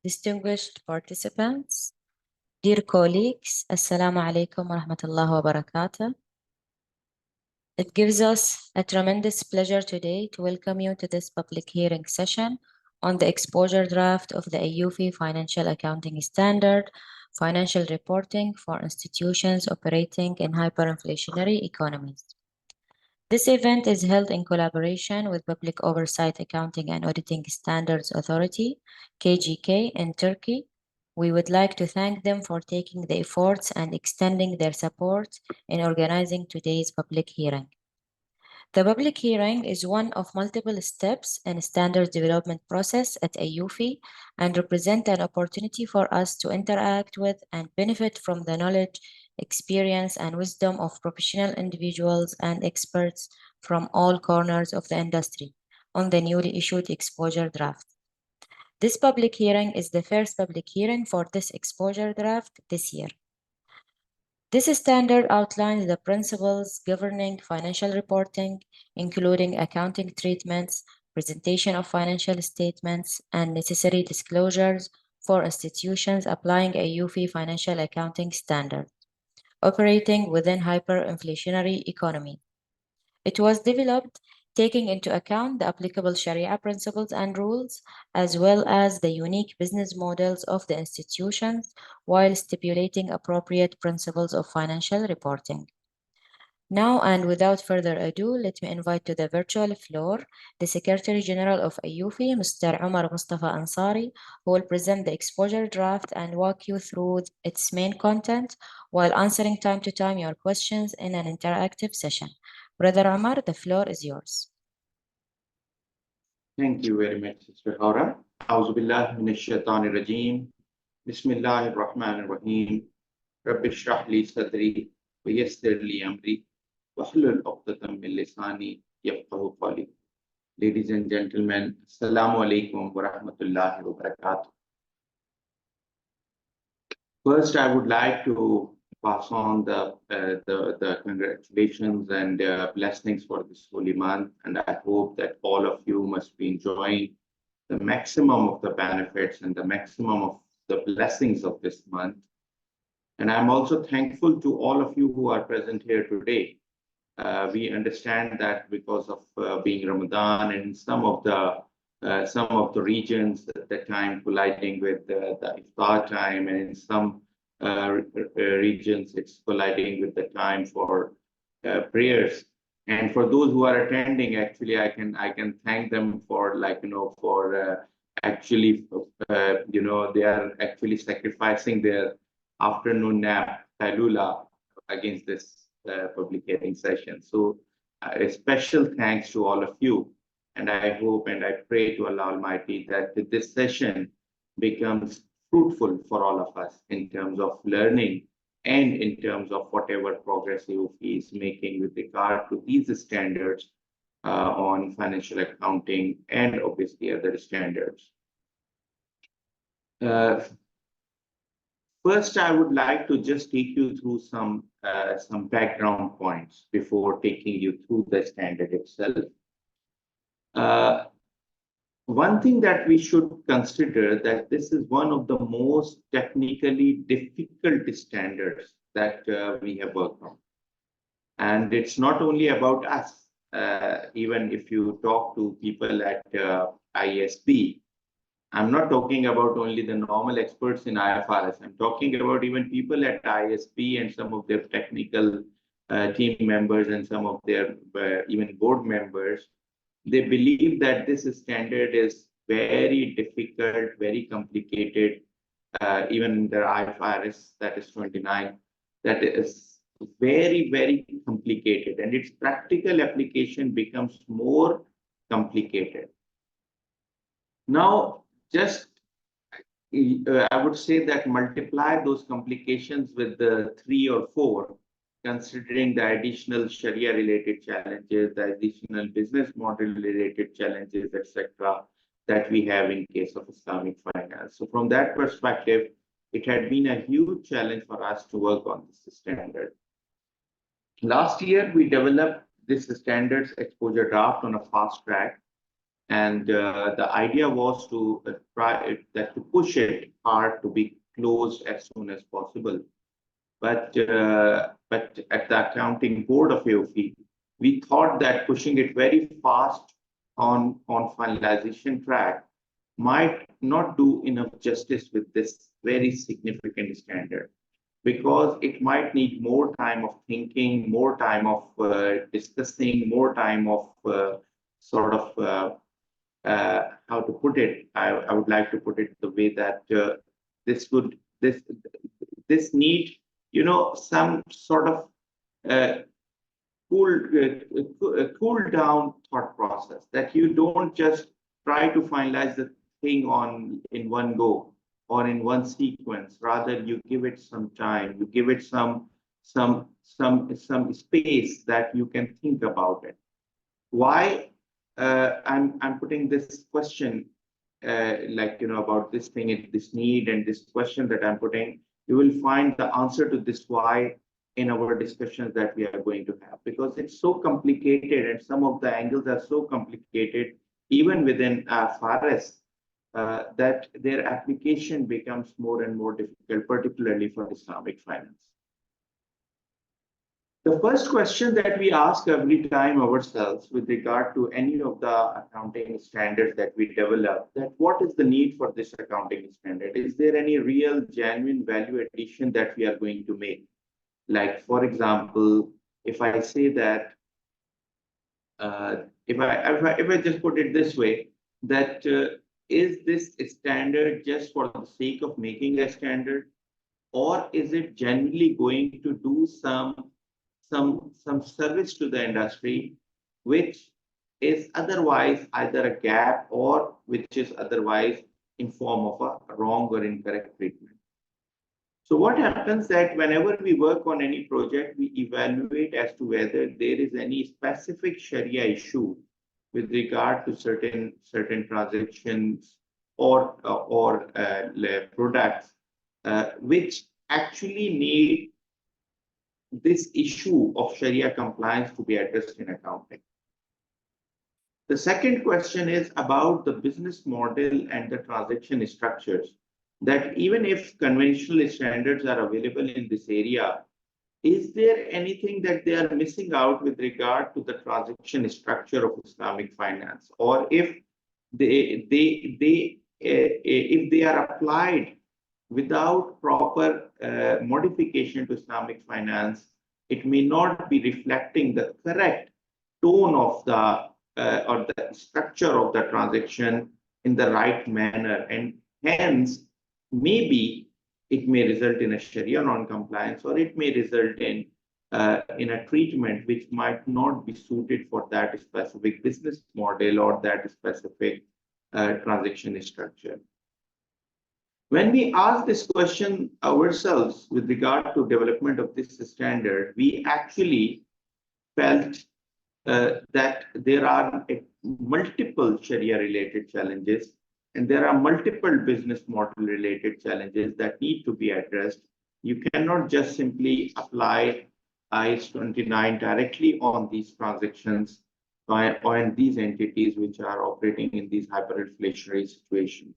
distinguished participants, dear colleagues, Assalamu alaikum wa rahmatullahi wa barakatuh. It gives us a tremendous pleasure today to welcome you to this public hearing session on the exposure draft of the AUFI Financial Accounting Standard, Financial Reporting for Institutions Operating in Hyperinflationary Economies. This event is held in collaboration with Public Oversight Accounting and Auditing Standards Authority, KGK, in Turkey. We would like to thank them for taking the efforts and extending their support in organizing today's public hearing. The public hearing is one of multiple steps in a standard development process at AUFI and represent an opportunity for us to interact with and benefit from the knowledge, experience, and wisdom of professional individuals and experts from all corners of the industry on the newly issued exposure draft. This public hearing is the first public hearing for this exposure draft this year. This standard outlines the principles governing financial reporting, including accounting treatments, presentation of financial statements, and necessary disclosures for institutions applying a AUFI financial accounting standard, operating within hyperinflationary economy. It was developed taking into account the applicable Sharia principles and rules, as well as the unique business models of the institutions, while stipulating appropriate principles of financial reporting. Now, and without further ado, let me invite to the virtual floor the Secretary General of AUFI, Mr. Omar Mustafa Ansari, who will present the exposure draft and walk you through its main content while answering time to time your questions in an interactive session. Brother Omar, the floor is yours. Thank you very much, Sister Hora. A'udhu billahi minash shaitanir rajeem. Bismillahir rahmanir rahim. Rabbi shrah li sadri wa yassir li amri wa hlul 'uqdatam min lisani yafqahu qawli. Ladies and gentlemen, assalamu alaikum wa rahmatullahi wa barakatuh. First, I would like to pass on the congratulations and blessings for this holy month, and I hope that all of you must be enjoying the maximum of the benefits and the maximum of the blessings of this month. And I'm also thankful to all of you who are present here today. We understand that because of being Ramadan and some of the regions at the time colliding with the iftar time, and in some regions it's colliding with the time for prayers. And for those who are attending, actually, I can thank them for actually they are actually sacrificing their afternoon nap, Kailula, against this public hearing session. So a special thanks to all of you. And I hope and I pray to Allah Almighty that this session becomes fruitful for all of us in terms of learning and in terms of whatever progress AUFI is making with regard to these standards on financial accounting and obviously other standards. First, I would like to just take you through some background points before taking you through the standard itself. One thing that we should consider that this is one of the most technically difficult standards that we have worked on. And it's not only about us. Even if you talk to people at ISP, I'm not talking about only the normal experts in IFRS. I'm talking about even people at ISP and some of their technical team members and some of their even board members. They believe that this standard is very difficult, very complicated, even the IFRS, that is 29, that is very, very complicated, and its practical application becomes more complicated. Now, just I would say that multiply those complications with the 3 or 4, considering the additional Sharia-related challenges, the additional business model-related challenges, etc., that we have in case of Islamic finance. So from that perspective, it had been a huge challenge for us to work on this standard. Last year, we developed this standards exposure draft on a fast track, And the idea was to to push it hard to be closed as soon as possible. But at the accounting board of AOP, we thought that pushing it very fast on finalization track might not do enough justice with this very significant standard, because it might need more time of thinking, more time of discussing, more time of sort of how to put it. I would like to put it the way that this would this need, you know, some sort of uh, cool down thought process, that you don't just try to finalize the thing on in one go or in one sequence. Rather, you give it some time, you give it some space that you can think about it. Why I'm putting this question, like, you know, about this thing, this need, and this question that I'm putting, you will find the answer to this why in our discussions that we are going to have, because it's so complicated and some of the angles are so complicated even within FRS, that their application becomes more and more difficult, particularly for Islamic finance. The first question that we ask every time ourselves with regard to any of the accounting standards that we develop, that what is the need for this accounting standard? Is there any real genuine value addition that we are going to make? Like, for example, if I say that, if I just put it this way, that is this standard just for the sake of making a standard, or is it genuinely going to do some service to the industry, which is otherwise either a gap or which is otherwise in form of a wrong or incorrect treatment? So what happens that whenever we work on any project, we evaluate as to whether there is any specific Sharia issue with regard to certain transactions or products which actually need this issue of Sharia compliance to be addressed in accounting. The second question is about the business model and the transaction structures, that even if conventional standards are available in this area, is there anything that they are missing out with regard to the transaction structure of Islamic finance? Or if if they are applied without proper modification to Islamic finance, it may not be reflecting the correct tone of the or the structure of the transaction in the right manner, and hence maybe it may result in a Sharia non-compliance, or it may result in a treatment which might not be suited for that specific business model or that specific transaction structure. When we ask this question ourselves with regard to development of this standard, we actually felt that there are multiple Sharia-related challenges, and there are multiple business model-related challenges that need to be addressed. You cannot just simply apply IAS 29 directly on these transactions or on these entities which are operating in these hyperinflationary situations,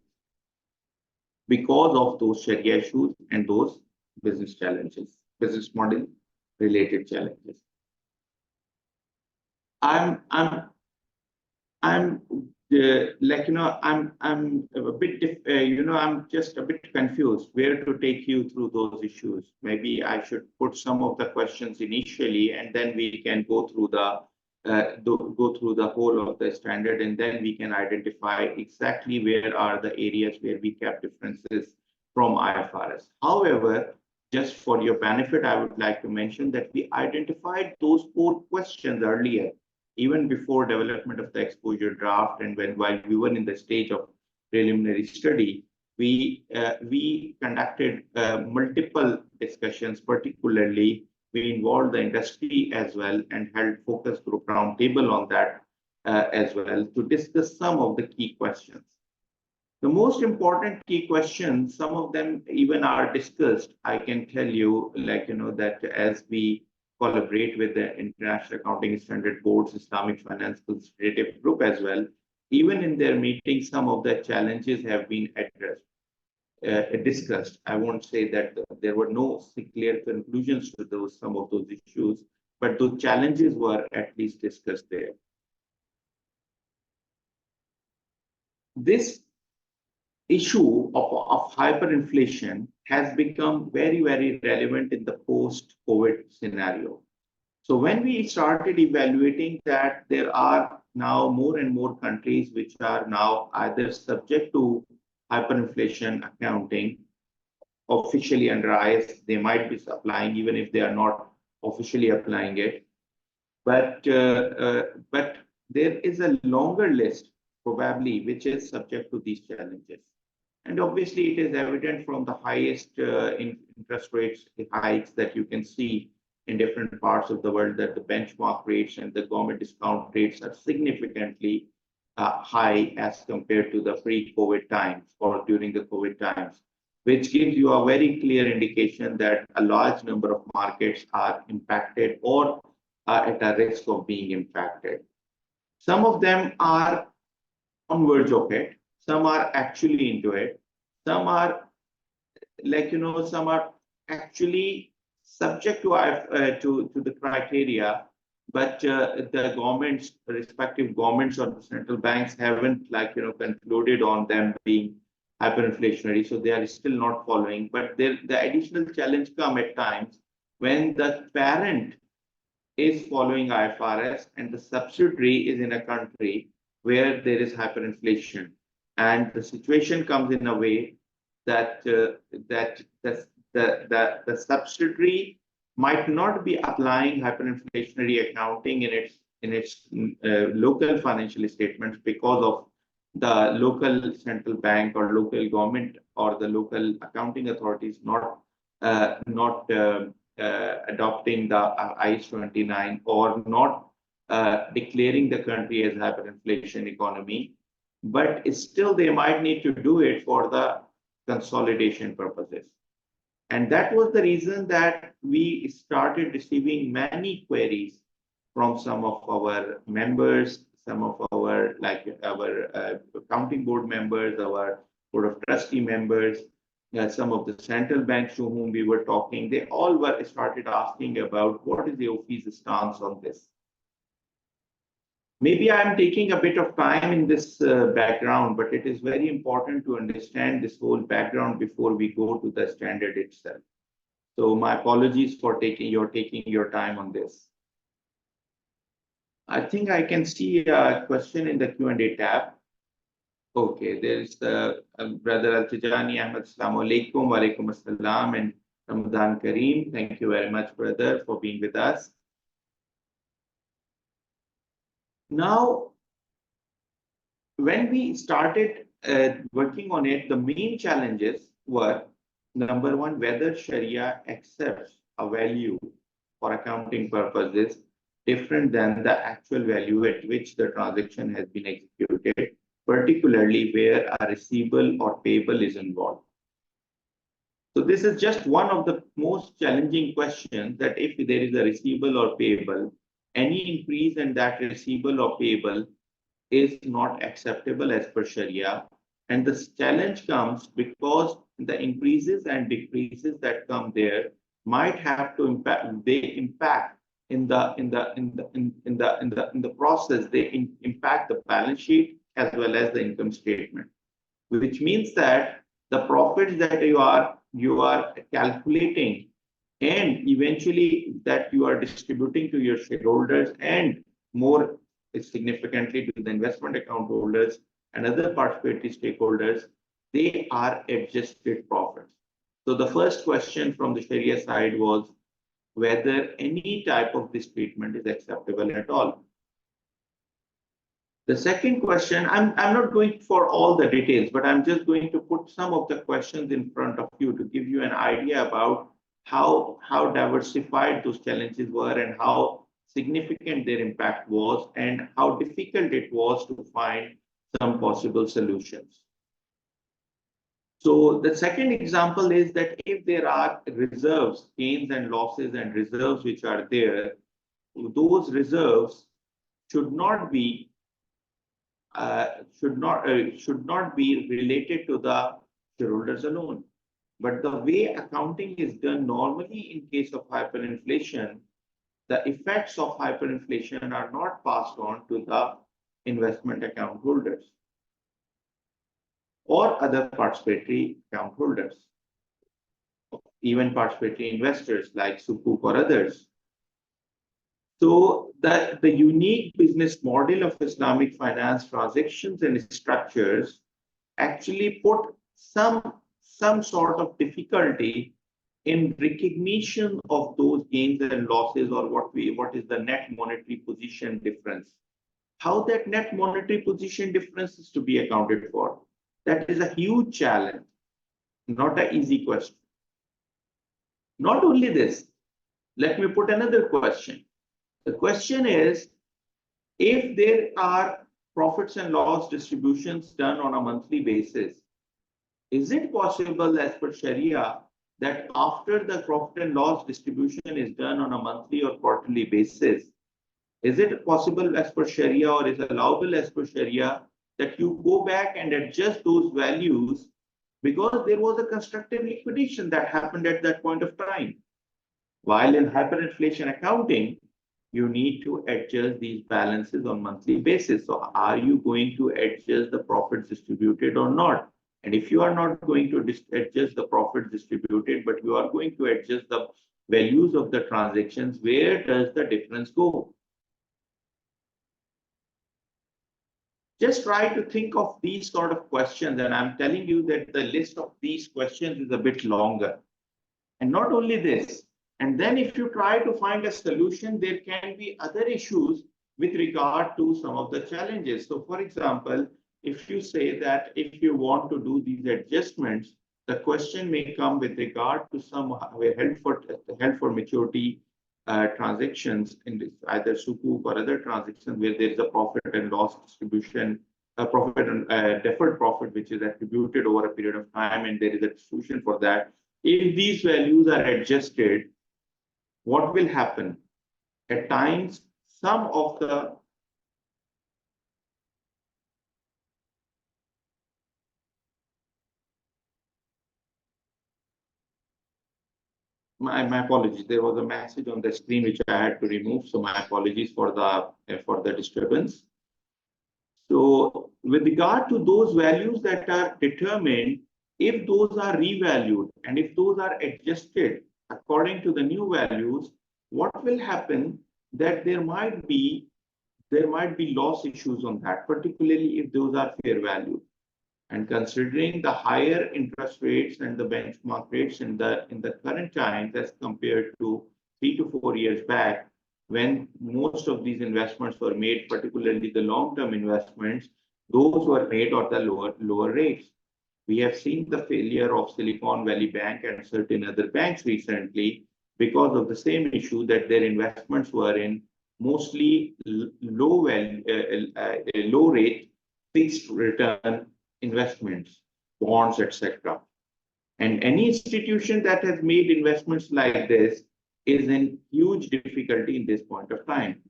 because of those Sharia issues and those business challenges, business model related challenges. I'm like, you know, I'm a bit I'm just a bit confused where to take you through those issues. Maybe I should put some of the questions initially, and then we can go through the whole of the standard, and then we can identify exactly where are the areas where we kept differences from IFRS. However, just for your benefit, I would like to mention that we identified those 4 questions earlier, even before development of the exposure draft, and while we were in the stage of preliminary study, we conducted multiple discussions. Particularly, we involved the industry as well and held focus group roundtable on that as well, to discuss some of the key questions. The most important key questions, some of them even are discussed. I can tell you, like, you know, that as we collaborate with the International Accounting Standard Board's Islamic Finance Consultative Group as well, even in their meetings, some of the challenges have been discussed. I won't say that there were no clear conclusions to some of those issues, but those challenges were at least discussed there. This issue of hyperinflation has become very, very relevant in the post-COVID scenario. So when we started evaluating that there are now more and more countries which are now either subject to hyperinflation accounting officially under IS, they might be applying even if they are not officially applying it. But there is a longer list probably which is subject to these challenges. And obviously it is evident from the highest interest rates hikes that you can see in different parts of the world that the benchmark rates and the government discount rates are significantly high as compared to the pre-COVID times or during the COVID times, which gives you a very clear indication that a large number of markets are impacted or are at a risk of being impacted. Some of them are on verge of it. Some are actually into it. Some are some are actually subject to the criteria, but the governments, the respective governments or the central banks haven't concluded on them being hyperinflationary, so they are still not following. But the additional challenge come at times when the parent is following IFRS and the subsidiary is in a country where there is hyperinflation, and the situation comes in a way that the subsidiary might not be applying hyperinflationary accounting in its local financial statements because of the local central bank or local government or the local accounting authorities not adopting the IAS 29 or not declaring the country as hyperinflation economy, but still they might need to do it for the consolidation purposes. And that was the reason that we started receiving many queries from some of our members, some of our accounting board members, our board of trustee members, some of the central banks to whom we were talking. They all started asking about what is the OFI's stance on this. Maybe I'm taking a bit of time in this background, but it is very important to understand this whole background before we go to the standard itself. So my apologies for taking your time on this. I think I can see a question in the Q&A tab. Okay, there is the brother Al-Tijani Ahmed. Assalamu alaikum, wa alaikum assalam, and Ramadan Kareem. Thank you very much, brother, for being with us. Now, when we started working on it, the main challenges were, number one, whether Sharia accepts a value for accounting purposes different than the actual value at which the transaction has been executed, particularly where a receivable or payable is involved. So this is just one of the most challenging questions, that if there is a receivable or payable, any increase in that receivable or payable is not acceptable as per Sharia. And the challenge comes because the increases and decreases that come there might have to impact in the process. They impact the balance sheet as well as the income statement, which means that the profits that you are calculating and eventually that you are distributing to your shareholders and more significantly to the investment account holders and other participatory stakeholders, they are adjusted profits. So the first question from the Sharia side was whether any type of this treatment is acceptable at all. The second question, I'm not going for all the details, but I'm just going to put some of the questions in front of you to give you an idea about how diversified those challenges were and how significant their impact was and how difficult it was to find some possible solutions. So the second example is that if there are reserves, gains and losses and reserves which are there, those reserves should not be should not be related to the shareholders alone. But the way accounting is done normally in case of hyperinflation, the effects of hyperinflation are not passed on to the investment account holders or other participatory account holders, even participatory investors like Sukuk or others. So the unique business model of Islamic finance transactions and structures actually put some sort of difficulty in recognition of those gains and losses, or what is the net monetary position difference. How that net monetary position difference is to be accounted for. That is a huge challenge, not an easy question. Not only this, let me put another question. The question is, if there are profits and loss distributions done on a monthly basis, is it possible as per Sharia that after the profit and loss distribution is done on a monthly or quarterly basis, is it possible as per Sharia or is allowable as per Sharia that you go back and adjust those values because there was a constructive liquidation that happened at that point of time? While in hyperinflation accounting, you need to adjust these balances on monthly basis. So are you going to adjust the profits distributed or not? And if you are not going to adjust the profits distributed, but you are going to adjust the values of the transactions, where does the difference go? Just try to think of these sort of questions, and I'm telling you that the list of these questions is a bit longer. And not only this, and then if you try to find a solution, there can be other issues with regard to some of the challenges. So for example, if you say that if you want to do these adjustments, the question may come with regard to some held for maturity transactions in this, either sukuk or other transactions where there is a profit and loss distribution, a profit and deferred profit which is attributed over a period of time, and there is a distribution for that. If these values are adjusted, what will happen? At times, some of the my apologies, there was a message on the screen which I had to remove, so my apologies for the disturbance. So with regard to those values that are determined, if those are revalued and if those are adjusted according to the new values, what will happen? That there might be loss issues on that, particularly if those are fair value. And considering the higher interest rates and the benchmark rates in the current times as compared to 3 to 4 years back, when most of these investments were made, particularly the long-term investments, those were made at the lower rates. We have seen the failure of Silicon Valley Bank and certain other banks recently because of the same issue, that their investments were in mostly low rate fixed return investments, bonds, etc. And any institution that has made investments like this is in huge difficulty in this point of time.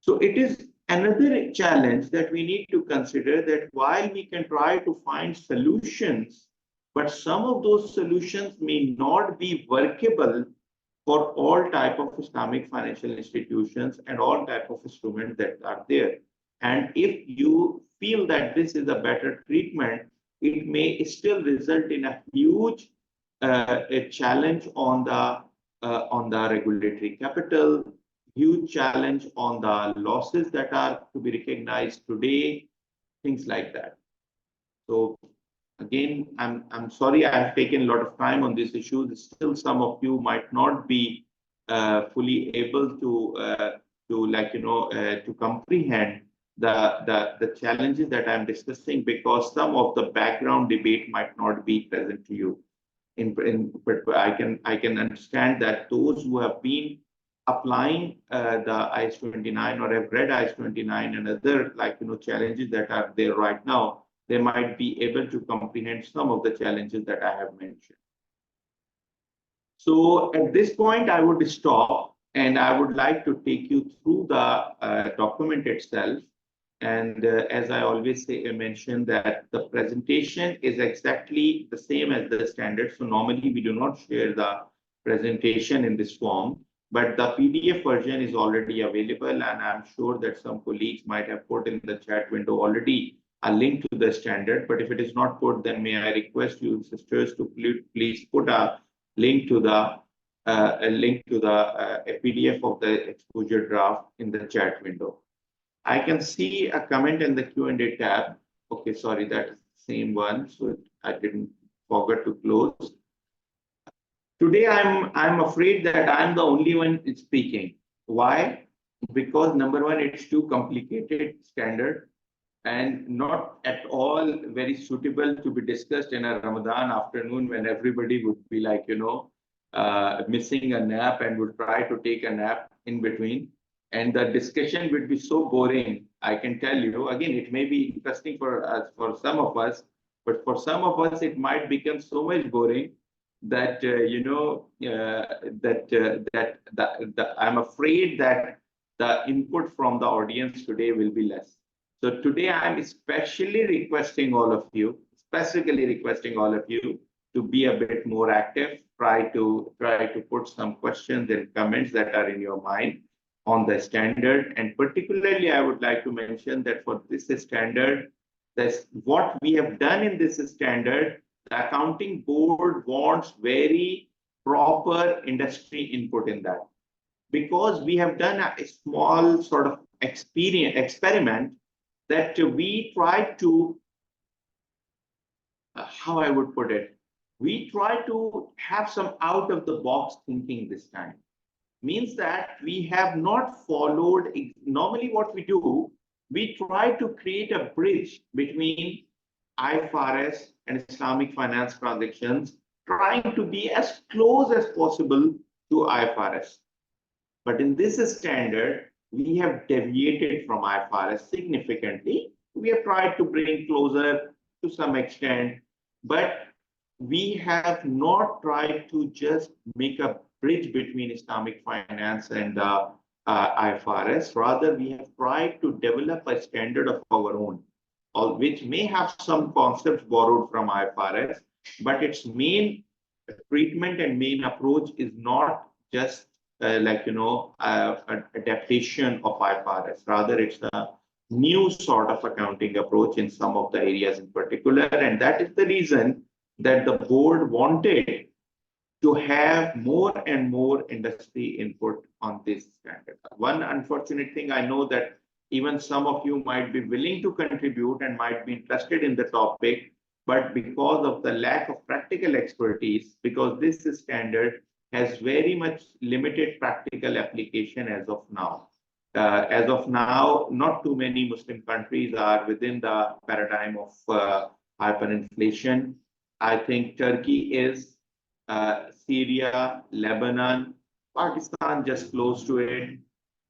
So it is another challenge that we need to consider, that while we can try to find solutions, but some of those solutions may not be workable for all type of Islamic financial institutions and all type of instruments that are there. And if you feel that this is a better treatment, it may still result in a huge a challenge on the regulatory capital, huge challenge on the losses that are to be recognized today, things like that. So again, I'm sorry I have taken a lot of time on this issue. Still, some of you might not be fully able to comprehend the challenges that I'm discussing, because some of the background debate might not be present to you. But I can understand that those who have been applying the IAS 29 or have read IAS 29 and other challenges that are there right now, they might be able to comprehend some of the challenges that I have mentioned. So at this point, I would stop, and I would like to take you through the document itself. And as I always say, I mention that the presentation is exactly the same as the standard. So normally we do not share the presentation in this form, but the PDF version is already available. And I'm sure that some colleagues might have put in the chat window already a link to the standard. But if it is not put, then may I request you, sisters, to please put a link to the a PDF of the exposure draft in the chat window. I can see a comment in the Q&A tab. Okay, sorry, that's the same one. So I didn't forget to close. Today, I'm afraid that I'm the only one speaking. Why? Because number one, it's too complicated standard and not at all very suitable to be discussed in a Ramadan afternoon when everybody would be like, missing a nap and would try to take a nap in between. And the discussion would be so boring. I can tell you, again, it may be interesting for us, for some of us, but for some of us, it might become so much boring that, I'm afraid that the input from the audience today will be less. So today I'm specifically requesting all of you to be a bit more active, try to put some questions and comments that are in your mind on the standard. And particularly, I would like to mention that for this standard, that's what we have done in this standard, the accounting board wants very proper industry input in that. Because we have done a small sort of experiment that we try to, how I would put it, we try to have some out of the box thinking this time. Means that we have not followed, normally what we do, we try to create a bridge between IFRS and Islamic finance transactions, trying to be as close as possible to IFRS. But in this standard, we have deviated from IFRS significantly. We have tried to bring closer to some extent, but we have not tried to just make a bridge between Islamic finance and IFRS. Rather, we have tried to develop a standard of our own, which may have some concepts borrowed from IFRS, but its main treatment and main approach is not just adaptation of IFRS. Rather, it's a new sort of accounting approach in some of the areas in particular. And that is the reason that the board wanted to have more and more industry input on this standard. One unfortunate thing, I know that even some of you might be willing to contribute and might be interested in the topic, but because of the lack of practical expertise, because this standard has very much limited practical application as of now. Not too many Muslim countries are within the paradigm of hyperinflation. I think Turkey is, Syria, Lebanon, Pakistan just close to it.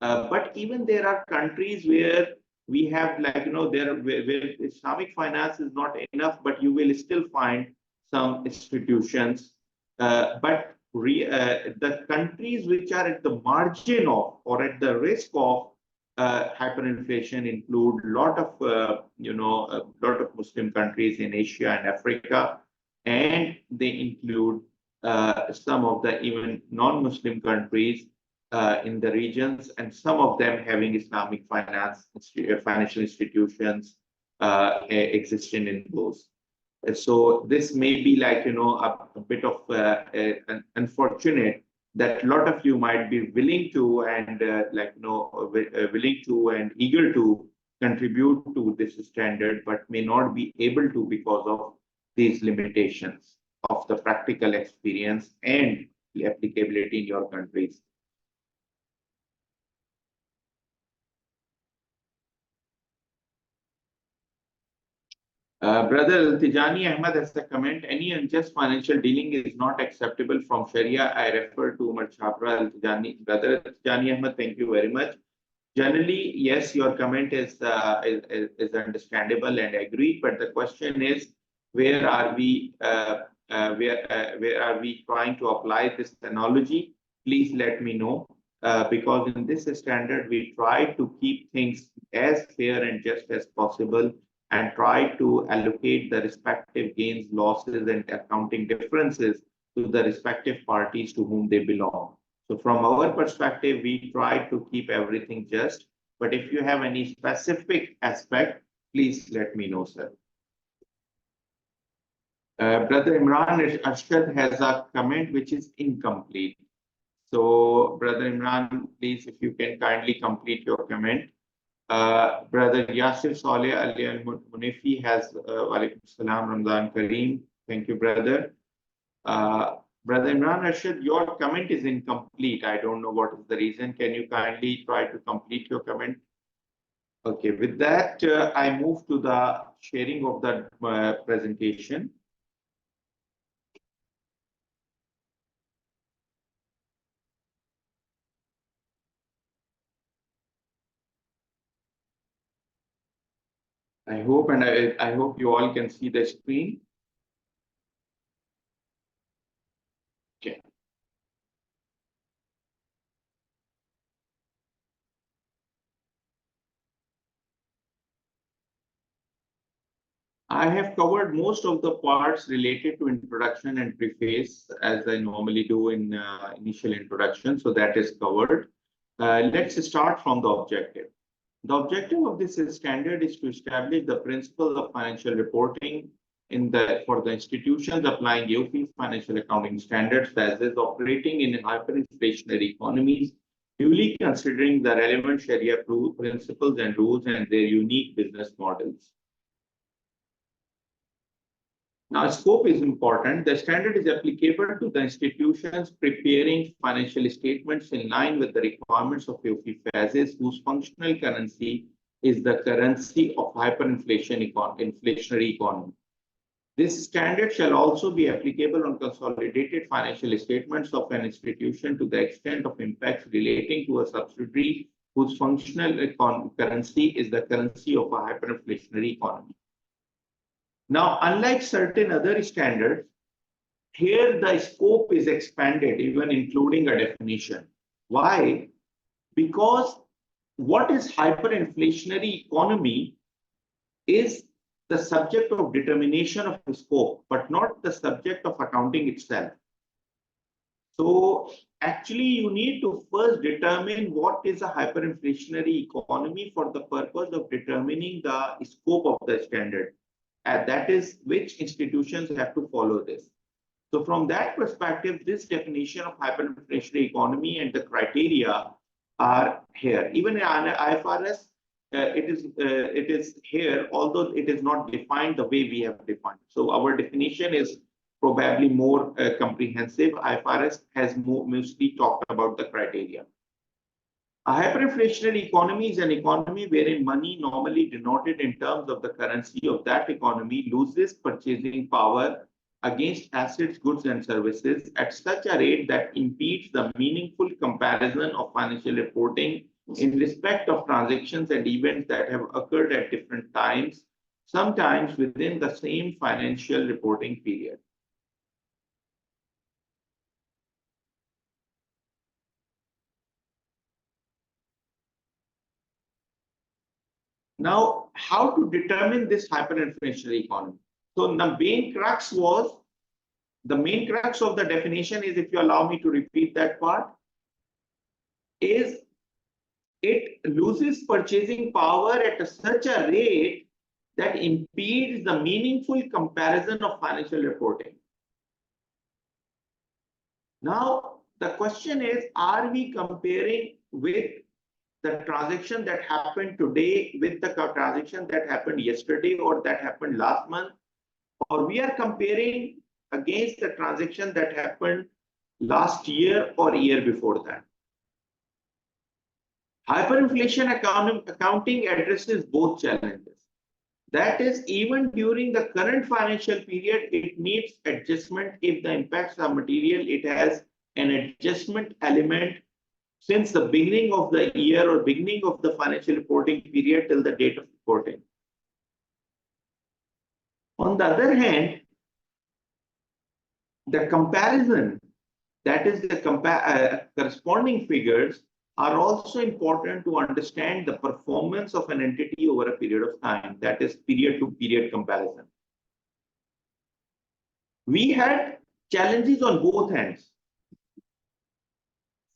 But even there are countries where we have where Islamic finance is not enough, but you will still find some institutions. But the countries which are at the margin of or at the risk of hyperinflation include a lot of Muslim countries in Asia and Africa, and they include some of the even non-Muslim countries in the regions, and some of them having Islamic financial institutions existing in those. So this may be a bit of unfortunate that a lot of you might be willing to and willing to and eager to contribute to this standard, but may not be able to because of these limitations of the practical experience and the applicability in your countries. Brother Tijani Ahmad has a comment. Any unjust financial dealing is not acceptable from Sharia. I refer to Umar Chhabra Tijani. Brother Tijani Ahmad, thank you very much. Generally, yes, your comment is understandable and agreed. But the question is, where are we trying to apply this analogy? Please let me know. because in this standard, we try to keep things as fair and just as possible and try to allocate the respective gains, losses, and accounting differences to the respective parties to whom they belong. So from our perspective, we try to keep everything just, but if you have any specific aspect, please let me know, sir. Brother Imran Arshad has a comment which is incomplete. So, Brother Imran, please, if you can kindly complete your comment. Brother Yasir Saleh Ali Al Munifi has Walaikum Salam Ramzan Kareem. Thank you, brother. Brother Imran Arshad, your comment is incomplete. I don't know what is the reason. Can you kindly try to complete your comment? Okay, with that, I move to the sharing of the presentation. I hope, and I hope you all can see the screen. Okay. I have covered most of the parts related to introduction and preface, as I normally do in initial introduction, so that is covered. Let's start from the objective. The objective of this standard is to establish the principles of financial reporting for the institutions applying EOFI's financial accounting standards as is operating in hyperinflationary economies, duly considering the relevant Sharia principles and rules and their unique business models. Now, scope is important. The standard is applicable to the institutions preparing financial statements in line with the requirements of EOFI phases, whose functional currency is the currency of hyperinflationary economy. This standard shall also be applicable on consolidated financial statements of an institution to the extent of impacts relating to a subsidiary whose functional currency is the currency of a hyperinflationary economy. Now, unlike certain other standards, here the scope is expanded, even including a definition. Why? Because what is hyperinflationary economy is the subject of determination of the scope, but not the subject of accounting itself. So actually, you need to first determine what is a hyperinflationary economy for the purpose of determining the scope of the standard. And that is which institutions have to follow this. So from that perspective, this definition of hyperinflationary economy and the criteria are here. Even in IFRS, it is here, although it is not defined the way we have defined. So our definition is probably more comprehensive. IFRS has mostly talked about the criteria. A hyperinflationary economy is an economy wherein money normally denoted in terms of the currency of that economy loses purchasing power against assets, goods, and services at such a rate that impedes the meaningful comparison of financial reporting in respect of transactions and events that have occurred at different times, sometimes within the same financial reporting period. Now, how to determine this hyperinflationary economy? So the main crux of the definition is, if you allow me to repeat that part, is it loses purchasing power at such a rate that impedes the meaningful comparison of financial reporting. Now, the question is, are we comparing with the transaction that happened today with the transaction that happened yesterday or that happened last month, or we are comparing against the transaction that happened last year or year before that? Hyperinflation accounting addresses both challenges. That is, even during the current financial period, it needs adjustment. If the impacts are material, it has an adjustment element since the beginning of the year or beginning of the financial reporting period till the date of reporting. On the other hand, the comparison, that is the corresponding figures, are also important to understand the performance of an entity over a period of time, that is period to period comparison. We had challenges on both ends.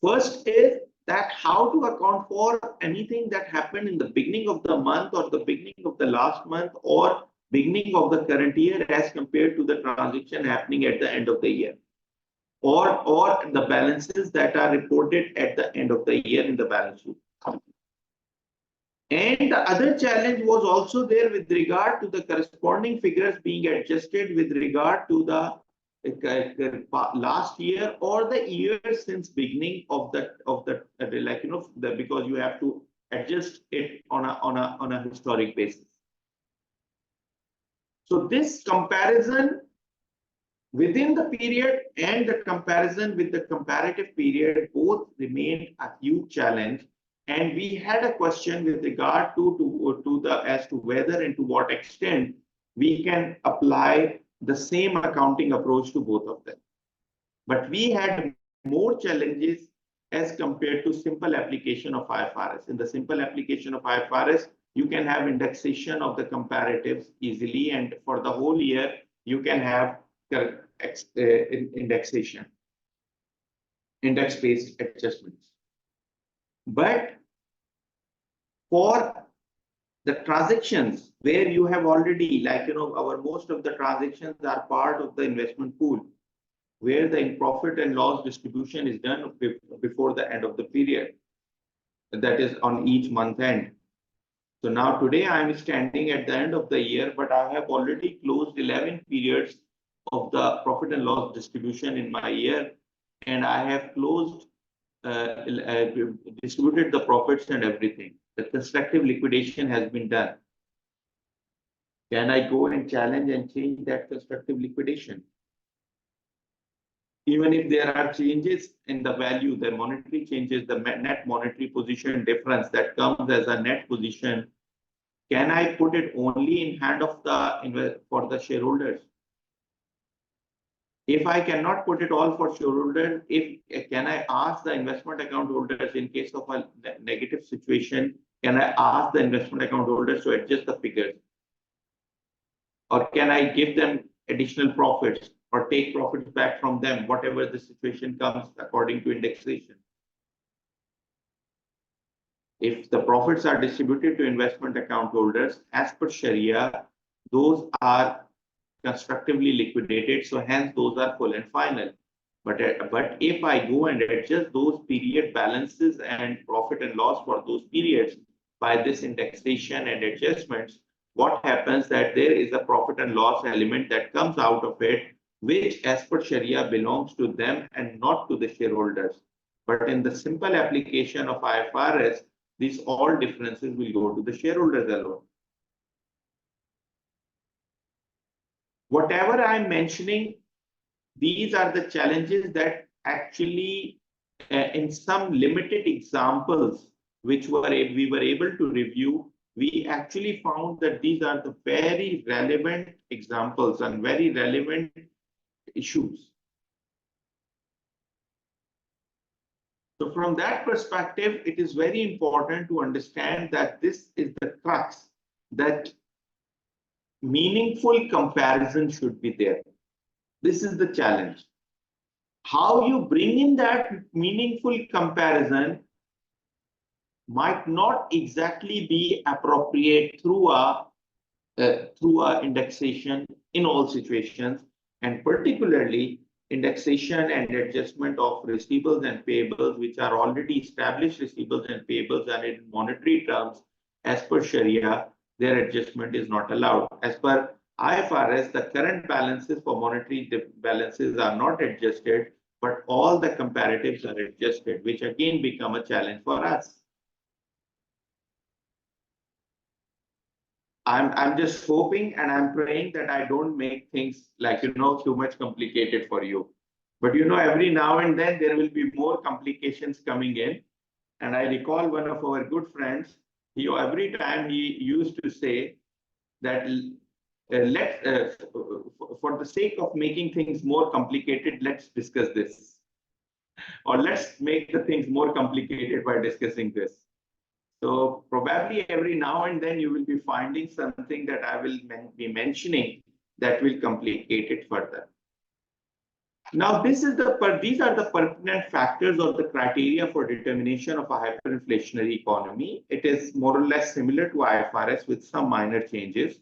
First is that how to account for anything that happened in the beginning of the month or the beginning of the last month or beginning of the current year as compared to the transaction happening at the end of the year, or the balances that are reported at the end of the year in the balance sheet. And the other challenge was also there with regard to the corresponding figures being adjusted with regard to the last year or the year since beginning of the because you have to adjust it on a historic basis. So this comparison within the period and the comparison with the comparative period both remained a huge challenge. And we had a question with regard as to whether and to what extent we can apply the same accounting approach to both of them. But we had more challenges as compared to simple application of IFRS. In the simple application of IFRS, you can have indexation of the comparatives easily, and for the whole year, you can have indexation, index-based adjustments. But for the transactions where you have already, most of the transactions are part of the investment pool, where the profit and loss distribution is done before the end of the period, that is on each month end. So now today I am standing at the end of the year, but I have already closed 11 periods of the profit and loss distribution in my year, and I have closed distributed the profits and everything. The constructive liquidation has been done. Can I go and challenge and change that constructive liquidation? Even if there are changes in the value, the monetary changes, the net monetary position difference that comes as a net position, can I put it only in hand of for the shareholders? If I cannot put it all for shareholders, can I ask the investment account holders in case of a negative situation? Can I ask the investment account holders to adjust the figures? Or can I give them additional profits or take profits back from them, whatever the situation comes according to indexation? If the profits are distributed to investment account holders, as per Sharia, those are constructively liquidated, so hence those are full and final. But if I go and adjust those period balances and profit and loss for those periods by this indexation and adjustments, what happens that there is a profit and loss element that comes out of it, which as per Sharia belongs to them and not to the shareholders. But in the simple application of IFRS, these all differences will go to the shareholders alone. Whatever I'm mentioning, these are the challenges that actually, in some limited examples, which we were able to review, we actually found that these are the very relevant examples and very relevant issues. So from that perspective, it is very important to understand that this is the crux, that meaningful comparison should be there. This is the challenge. How you bring in that meaningful comparison might not exactly be appropriate through a indexation in all situations, and particularly indexation and adjustment of receivables and payables, which are already established receivables and payables, and in monetary terms, as per Sharia, their adjustment is not allowed. As per IFRS, the current balances for monetary balances are not adjusted, but all the comparatives are adjusted, which again become a challenge for us. I'm just hoping and I'm praying that I don't make things too much complicated for you. But every now and then there will be more complications coming in. And I recall one of our good friends, every time he used to say that for the sake of making things more complicated, let's discuss this. Or let's make the things more complicated by discussing this. So probably every now and then you will be finding something that I will be mentioning that will complicate it further. Now, these are the pertinent factors or the criteria for determination of a hyperinflationary economy. It is more or less similar to IFRS with some minor changes.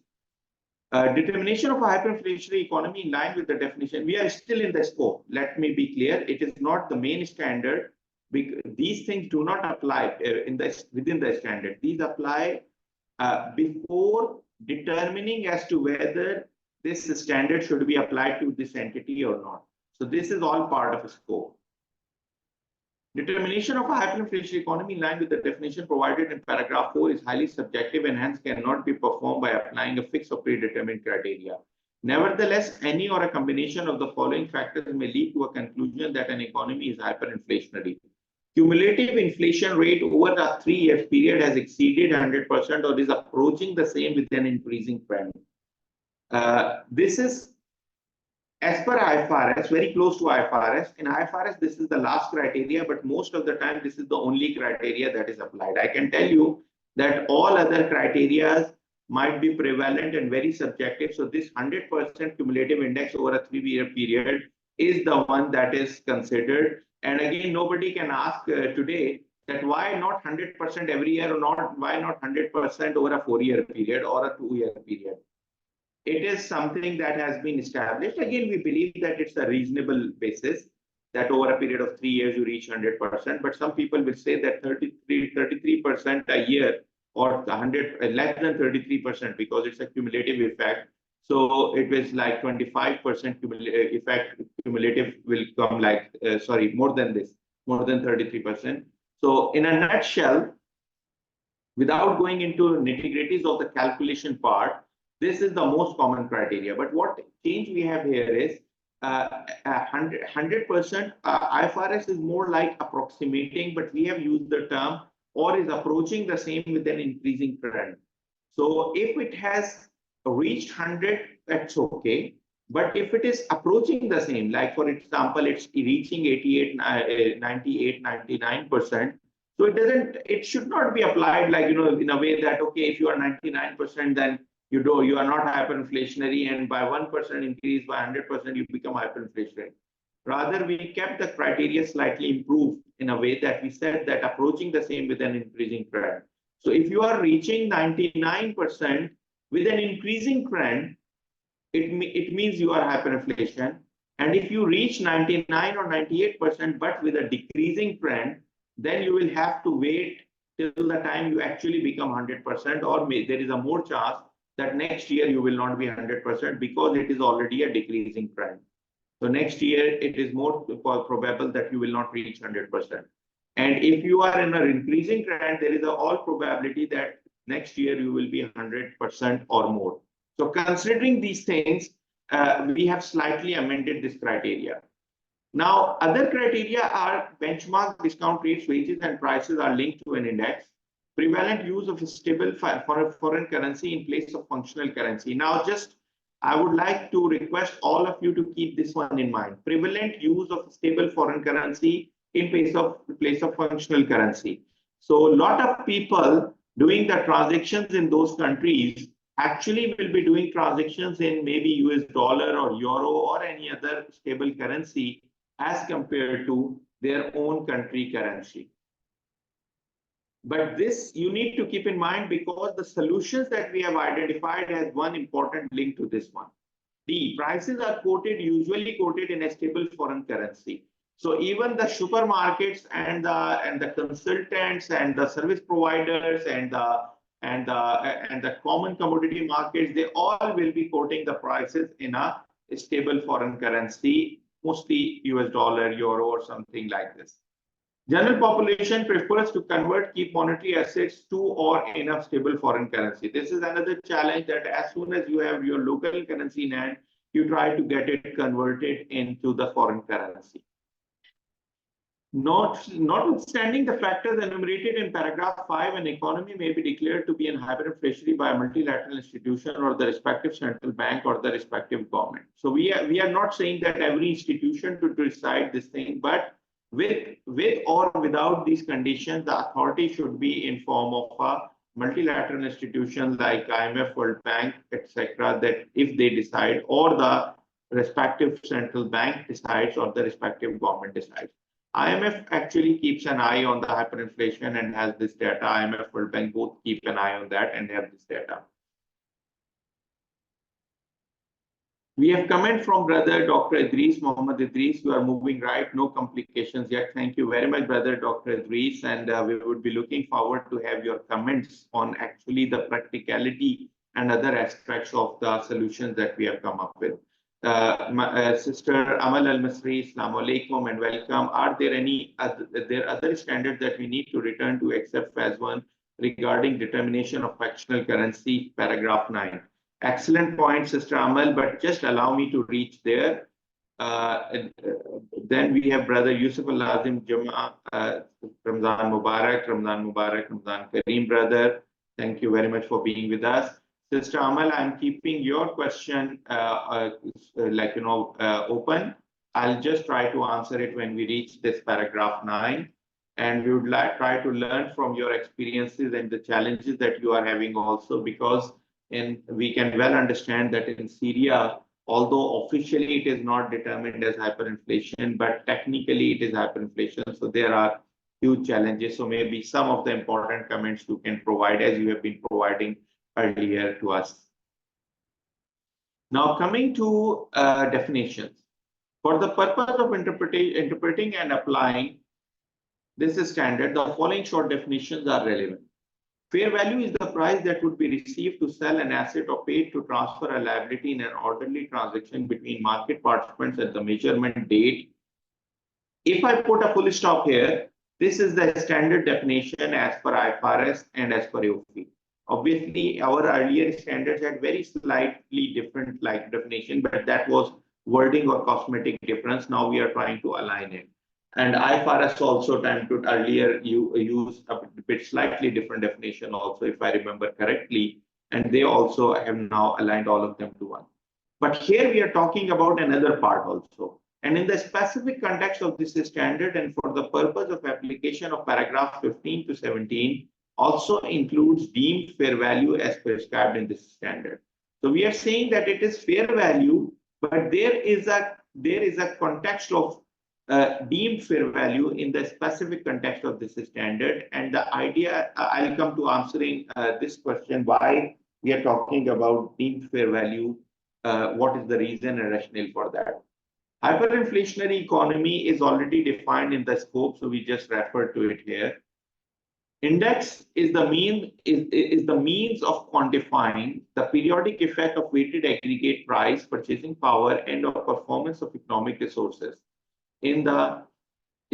Determination of a hyperinflationary economy in line with the definition. We are still in the scope. Let me be clear. It is not the main standard. These things do not apply within the standard. These apply before determining as to whether this standard should be applied to this entity or not. So this is all part of a scope. Determination of a hyperinflationary economy in line with the definition provided in paragraph 4 is highly subjective and hence cannot be performed by applying a fixed or predetermined criteria. Nevertheless, any or a combination of the following factors may lead to a conclusion that an economy is hyperinflationary. Cumulative inflation rate over a 3-year period has exceeded 100% or is approaching the same with an increasing trend. This is as per IFRS, very close to IFRS. In IFRS, this is the last criteria, but most of the time, this is the only criteria that is applied. I can tell you that all other criteria might be prevalent and very subjective. So this 100% cumulative index over a 3-year period is the one that is considered. And again, nobody can ask today that why not 100% every year or not, why not 100% over a 4-year period or a 2-year period. It is something that has been established. Again, we believe that it's a reasonable basis that over a period of 3 years you reach 100%. But some people will say that 33% a year or 100 less than 33% because it's a cumulative effect. So it was like 25% cumulative will come like more than this, more than 33%. So in a nutshell, without going into nitty-gritties of the calculation part, this is the most common criteria. But what change we have here is 100%. IFRS is more like approximating, but we have used the term or is approaching the same with an increasing trend. So if it has reached 100, that's okay. But if it is approaching the same, like for example, it's reaching 88, 98, 99%. So it should not be applied like, in a way that, okay, if you are 99%, then you are not hyperinflationary, and by 1% increase by 100%, you become hyperinflationary. Rather, we kept the criteria slightly improved in a way that we said that approaching the same with an increasing trend. So if you are reaching 99% with an increasing trend, it means you are hyperinflation. And if you reach 99 or 98%, but with a decreasing trend, then you will have to wait till the time you actually become 100%, or there is a more chance that next year you will not be 100% because it is already a decreasing trend. So next year, it is more probable that you will not reach 100%. And if you are in an increasing trend, there is all probability that next year you will be 100% or more. So considering these things, we have slightly amended this criteria. Now, other criteria are benchmark discount rates, wages, and prices are linked to an index. Prevalent use of a stable foreign currency in place of functional currency. Now, I would like to request all of you to keep this one in mind. Prevalent use of stable foreign currency in place of functional currency. So a lot of people doing the transactions in those countries actually will be doing transactions in maybe US dollar or euro or any other stable currency as compared to their own country currency. But this you need to keep in mind because the solutions that we have identified has one important link to this one. The prices are usually quoted in a stable foreign currency. So even the supermarkets and the consultants and the service providers and the common commodity markets, they all will be quoting the prices in a stable foreign currency, mostly US dollar, euro, or something like this. General population prefers to convert key monetary assets to or in a stable foreign currency. This is another challenge that as soon as you have your local currency in hand, you try to get it converted into the foreign currency. Notwithstanding the factors enumerated in paragraph 5, an economy may be declared to be an hyperinflationary by a multilateral institution or the respective central bank or the respective government. So we are not saying that every institution to decide this thing, but With or without these conditions, the authority should be in form of a multilateral institution like IMF, World Bank, etc. That if they decide, or the respective central bank decides, or the respective government decides. IMF actually keeps an eye on the hyperinflation and has this data. IMF, World Bank both keep an eye on that and have this data. We have comment from brother Dr. Idris, Mohammed Idris. You are moving right, no complications yet. Thank you very much, brother Dr. Idris. And we would be looking forward to have your comments on actually the practicality and other aspects of the solutions that we have come up with. Sister Amal Al-Masri, Assalamu alaikum and welcome. Are there any other standards that we need to return to except phase 1 regarding determination of fractional currency, paragraph 9? Excellent point, Sister Amal, but just allow me to reach there. Then we have Brother Yusuf Al-Lazim Juma, Ramzan Mubarak, Ramzan Mubarak, Ramzan Kareem, brother. Thank you very much for being with us. Sister Amal, I'm keeping your question open. I'll just try to answer it when we reach this paragraph 9. And we would try to learn from your experiences and the challenges that you are having also, because we can well understand that in Syria, although officially it is not determined as hyperinflation, but technically it is hyperinflation. So there are huge challenges. So maybe some of the important comments you can provide as you have been providing earlier to us. Now coming to definitions. For the purpose of interpreting and applying this standard, the following short definitions are relevant. Fair value is the price that would be received to sell an asset or paid to transfer a liability in an orderly transaction between market participants at the measurement date. If I put a full stop here, this is the standard definition as per IFRS and as per AOP. Obviously, our earlier standards had very slightly different definition, but that was wording or cosmetic difference. Now we are trying to align it. And IFRS also time to earlier you use a bit slightly different definition also, if I remember correctly. And they also have now aligned all of them to one. But here we are talking about another part also. And in the specific context of this standard and for the purpose of application of paragraph 15 to 17 also includes deemed fair value as prescribed in this standard. So we are saying that it is fair value, but there is a context of deemed fair value in the specific context of this standard. And the idea, I'll come to answering this question, why we are talking about deemed fair value, what is the reason and rationale for that. Hyperinflationary economy is already defined in the scope, so we just refer to it here. Index is the means of quantifying the periodic effect of weighted aggregate price, purchasing power, and of performance of economic resources. In the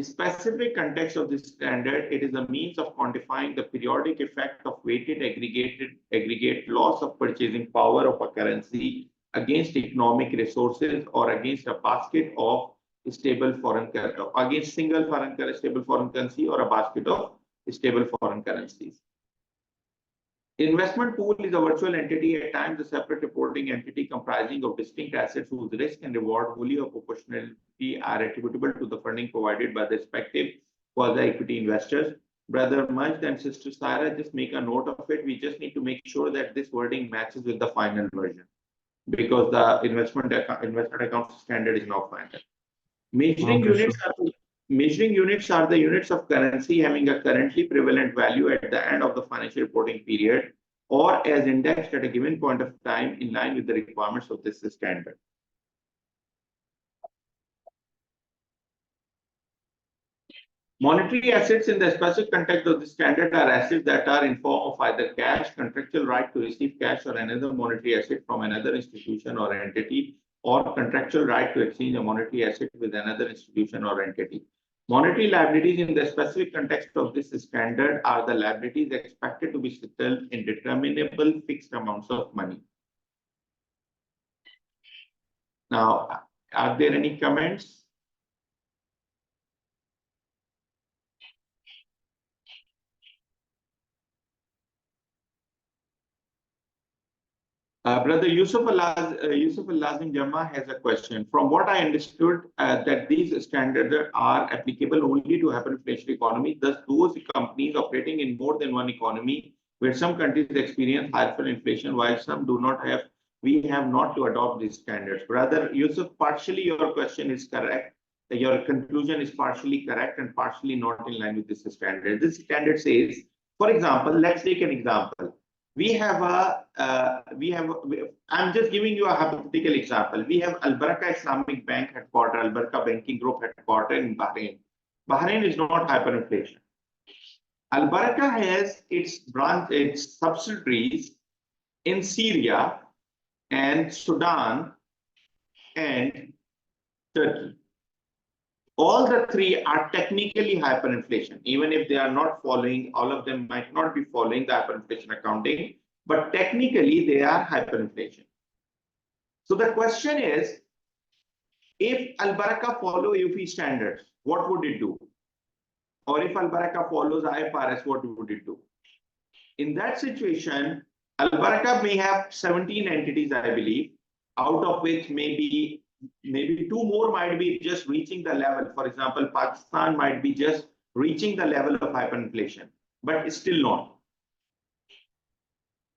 specific context of this standard, it is a means of quantifying the periodic effect of weighted aggregate loss of purchasing power of a currency against economic resources or against a basket of stable foreign currency, against stable foreign currency or a basket of stable foreign currencies. Investment pool is a virtual entity, at times a separate reporting entity comprising of distinct assets whose risk and reward wholly or proportionality are attributable to the funding provided by the respective quasi-equity investors. Brother Majd and Sister Sarah, just make a note of it. We just need to make sure that this wording matches with the final version, because the investment account standard is now final. Measuring units are the units of currency having a currently prevalent value at the end of the financial reporting period, or as indexed at a given point of time in line with the requirements of this standard. Monetary assets in the specific context of the standard are assets that are in form of either cash, contractual right to receive cash or another monetary asset from another institution or entity, or contractual right to exchange a monetary asset with another institution or entity. Monetary liabilities in the specific context of this standard are the liabilities expected to be settled in determinable fixed amounts of money. Now, are there any comments? Brother Yusuf Al-Lazim Jama has a question. From what I understood, that these standards are applicable only to hyperinflationary economy. Thus, those companies operating in more than one economy, where some countries experience hyperinflation while some do not have, we have not to adopt these standards. Brother Yusuf, partially your question is correct. Your conclusion is partially correct and partially not in line with this standard. This standard says, for example, let's take an example. I'm just giving you a hypothetical example. We have Al Baraka Islamic Bank headquarter, Al Baraka Banking Group headquarter in Bahrain. Bahrain is not hyperinflation. Al Baraka has its subsidiaries in Syria and Sudan and Turkey. All the three are technically hyperinflation, even if they are not following, all of them might not be following the hyperinflation accounting, but technically they are hyperinflation. So the question is, if Al Baraka follow UFI standards, what would it do? Or if Al Baraka follows IFRS, what would it do? In that situation, Al Baraka may have 17 entities, I believe, out of which maybe two more might be just reaching the level. For example, Pakistan might be just reaching the level of hyperinflation, but it's still not.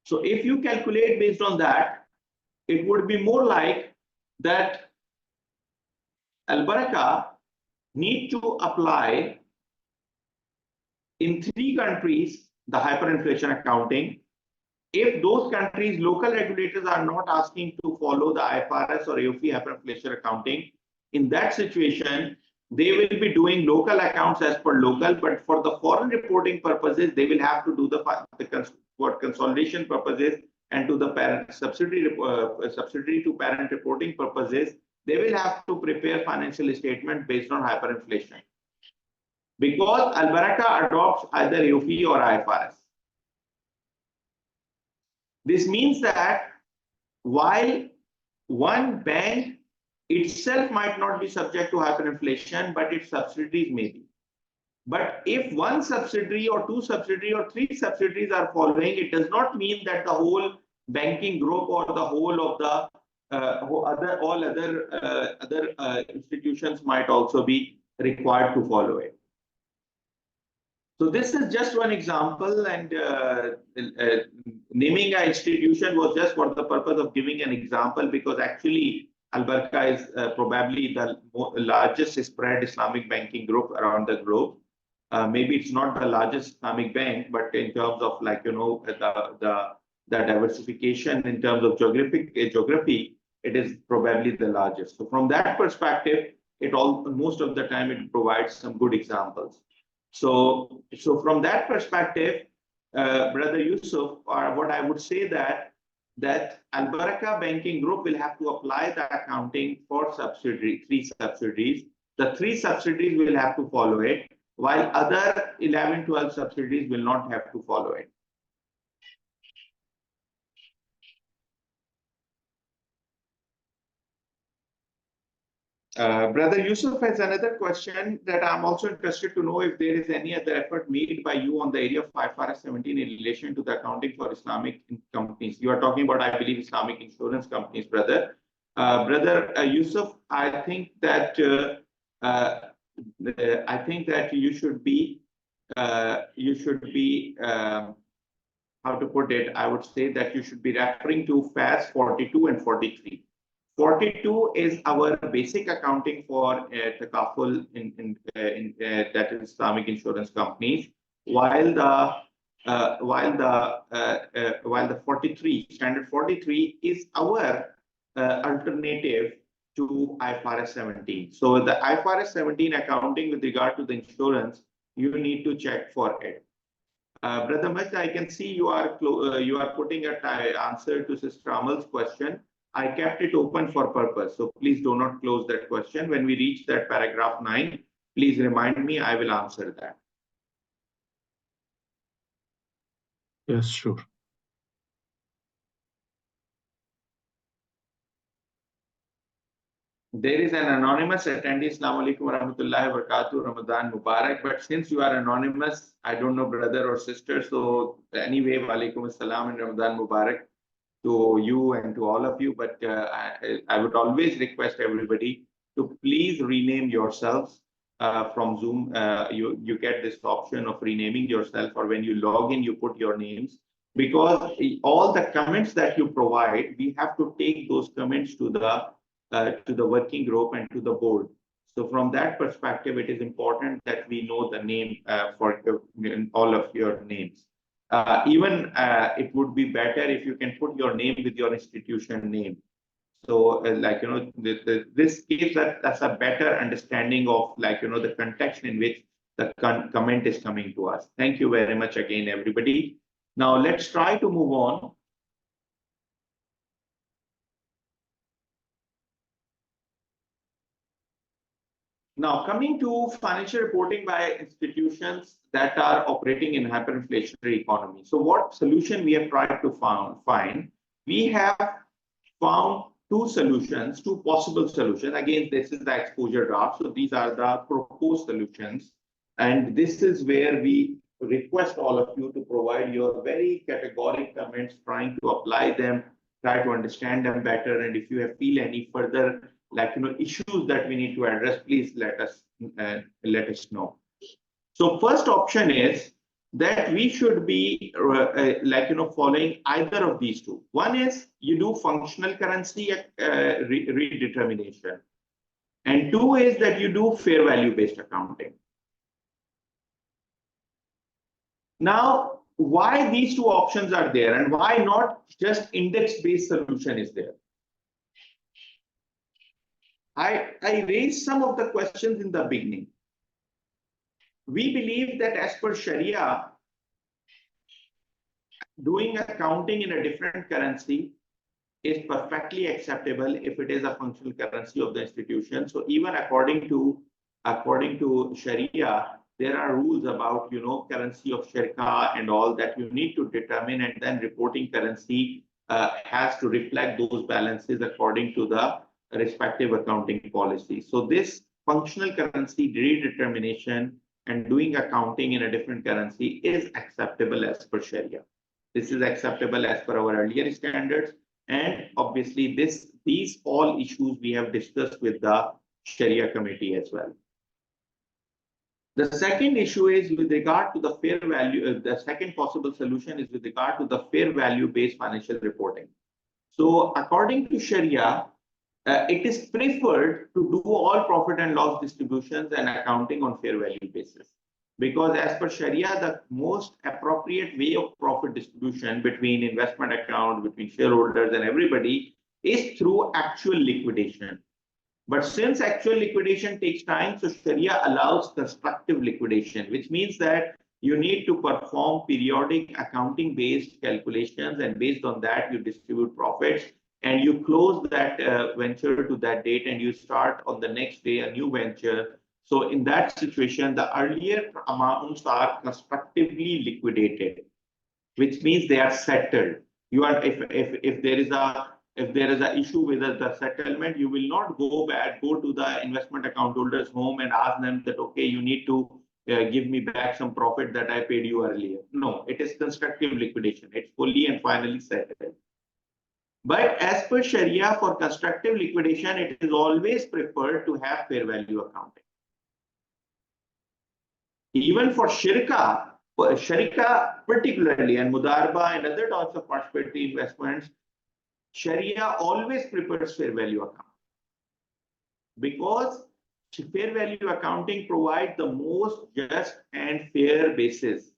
So if you calculate based on that, it would be more like that Al Baraka need to apply in 3 countries the hyperinflation accounting. If those countries' local regulators are not asking to follow the IFRS or AOFI hyperinflation accounting, in that situation, they will be doing local accounts as per local, but for the foreign reporting purposes, they will have to do for consolidation purposes and to the parent subsidiary to parent reporting purposes, they will have to prepare financial statement based on hyperinflation. Because Al Baraka adopts either AOFI or IFRS. This means that while one bank itself might not be subject to hyperinflation, but its subsidiaries may be. But if one subsidiary or 2 subsidiaries or 3 subsidiaries are following, it does not mean that the whole banking group or the whole of the other institutions might also be required to follow it. So this is just one example, and naming an institution was just for the purpose of giving an example, because actually Al Baraka is probably the largest spread Islamic banking group around the globe. Maybe it's not the largest Islamic bank, but in terms of the diversification in terms of geography, it is probably the largest. So from that perspective, most of the time it provides some good examples. So from that perspective, Brother Yusuf, what I would say that Al Baraka Banking Group will have to apply the accounting for 3 subsidiaries. The 3 subsidiaries will have to follow it, while other 11, 12 subsidiaries will not have to follow it. Brother Yusuf has another question that I'm also interested to know if there is any other effort made by you on the area of IFRS 17 in relation to the accounting for Islamic companies. You are talking about, I believe, Islamic insurance companies, brother. Brother Yusuf, I think that you should be how to put it? I would say that you should be referring to FAS 42 and 43. 42 is our basic accounting for takaful that is Islamic insurance companies, while the 43 standard 43 is our alternative to IFRS 17. So the IFRS 17 accounting with regard to the insurance, you need to check for it. Brother Majd, I can see you are putting an answer to Sister Amal's question. I kept it open for purpose, so please do not close that question. When we reach that paragraph 9, please remind me, I will answer that. Yes, sure. There is an anonymous attendee. Assalamu alaikum wa rahmatullahi wa barakatuh, Ramadan Mubarak. But since you are anonymous, I don't know brother or sister, so anyway, wa alaikum assalam and Ramadan Mubarak. to you and to all of you, but I would always request everybody to please rename yourselves from Zoom. You get this option of renaming yourself, or when you log in, you put your names, because all the comments that you provide, we have to take those comments to the working group and to the board. So from that perspective, it is important that we know the name for all of your names. Even it would be better if you can put your name with your institution name. So this gives us a better understanding of the context in which the comment is coming to us. Thank you very much again, everybody. Now let's try to move on. Now, coming to financial reporting by institutions that are operating in hyperinflationary economy. So what solution we have tried to find? We have found two solutions, two possible solutions. Again, this is the exposure draft. So these are the proposed solutions. And this is where we request all of you to provide your very categorical comments, trying to apply them, try to understand them better. And if you feel any further issues that we need to address, please let us know. So first option is that we should be following either of these two. One is you do functional currency redetermination, and two is that you do fair value based accounting. Now, why these two options are there, and why not just index based solution is there? I raised some of the questions in the beginning. We believe that as per Sharia, doing accounting in a different currency is perfectly acceptable if it is a functional currency of the institution. So even according to Sharia, there are rules about currency of shirka and all that you need to determine, and then reporting currency has to reflect those balances according to the respective accounting policy. So this functional currency redetermination and doing accounting in a different currency is acceptable as per Sharia. This is acceptable as per our earlier standards, and obviously these all issues we have discussed with the Sharia committee as well. The second issue is with regard to the fair value. The second possible solution is with regard to the fair value based financial reporting. So according to Sharia, it is preferred to do all profit and loss distributions and accounting on fair value basis, because as per Sharia, the most appropriate way of profit distribution between investment account, between shareholders and everybody is through actual liquidation. But since actual liquidation takes time, so Sharia allows constructive liquidation, which means that you need to perform periodic accounting based calculations, and based on that you distribute profits, and you close that venture to that date, and you start on the next day a new venture. So in that situation, the earlier amounts are constructively liquidated, which means they are settled. You are if there is a issue with the settlement, you will not go to the investment account holders home and ask them that, okay, you need to give me back some profit that I paid you earlier. No, it is constructive liquidation. It's fully and finally settled. But as per Sharia, for constructive liquidation, it is always preferred to have fair value accounting. Even for Sharika particularly, and Mudarba and other types of participatory investments, Sharia always prefers fair value accounting, because fair value accounting provides the most just and fair basis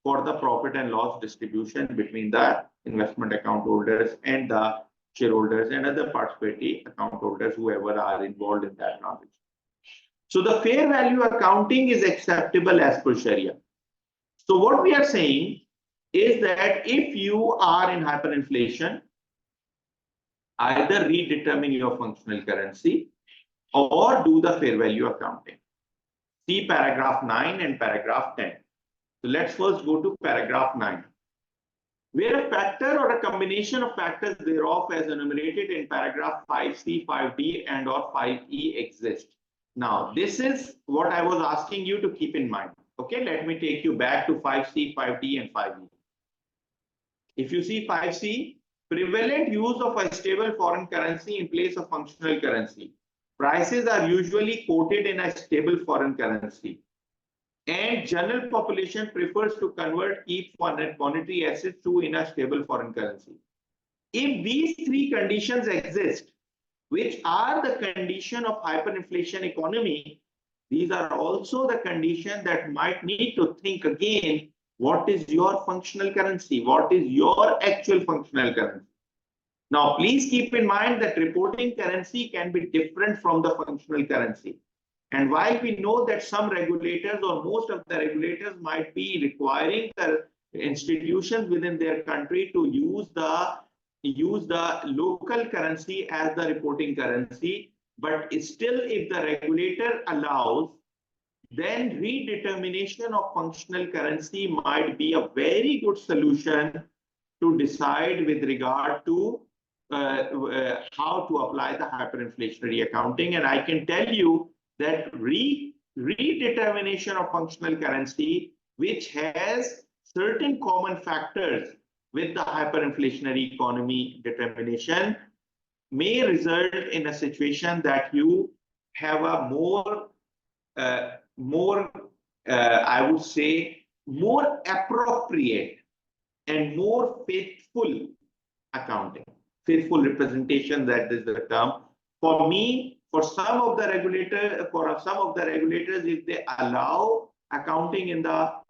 for the profit and loss distribution between the investment account holders and the shareholders and other participatory account holders, whoever are involved in that transaction. So the fair value accounting is acceptable as per Sharia. So what we are saying is that if you are in hyperinflation, either redetermine your functional currency or do the fair value accounting. See paragraph 9 and paragraph 10. So let's first go to paragraph 9. Where a factor or a combination of factors thereof as enumerated in paragraph 5C, 5D and or 5E exist. Now, this is what I was asking you to keep in mind. Okay, let me take you back to 5C, 5D and 5E. If you see 5C, Prevalent use of a stable foreign currency in place of functional currency. Prices are usually quoted in a stable foreign currency. And general population prefers to convert key monetary assets to in a stable foreign currency. If these three conditions exist, which are the condition of hyperinflation economy, these are also the conditions that might need to think again, what is your functional currency? What is your actual functional currency? Now, please keep in mind that reporting currency can be different from the functional currency. And while we know that some regulators or most of the regulators might be requiring the institutions within their country to use the local currency as the reporting currency, but still if the regulator allows, then redetermination of functional currency might be a very good solution to decide with regard to how to apply the hyperinflationary accounting. And I can tell you that redetermination of functional currency, which has certain common factors with the hyperinflationary economy determination, may result in a situation that you have a I would say, more appropriate and more faithful accounting. Faithful representation, that is the term. For me, for some of the regulators, if they allow accounting in a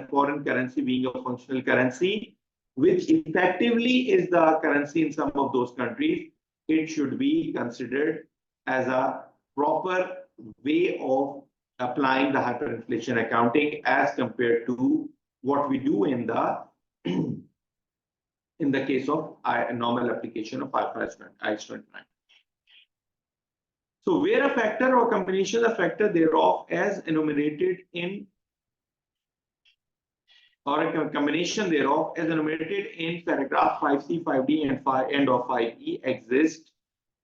foreign currency being a functional currency, which effectively is the currency in some of those countries, it should be considered as a proper way of applying the hyperinflation accounting as compared to what we do in the in the case of a normal application of IFRS 29. So where a factor or combination of factor thereof as enumerated in or a combination thereof as enumerated in paragraph 5C, 5D and 5 end of 5E exist,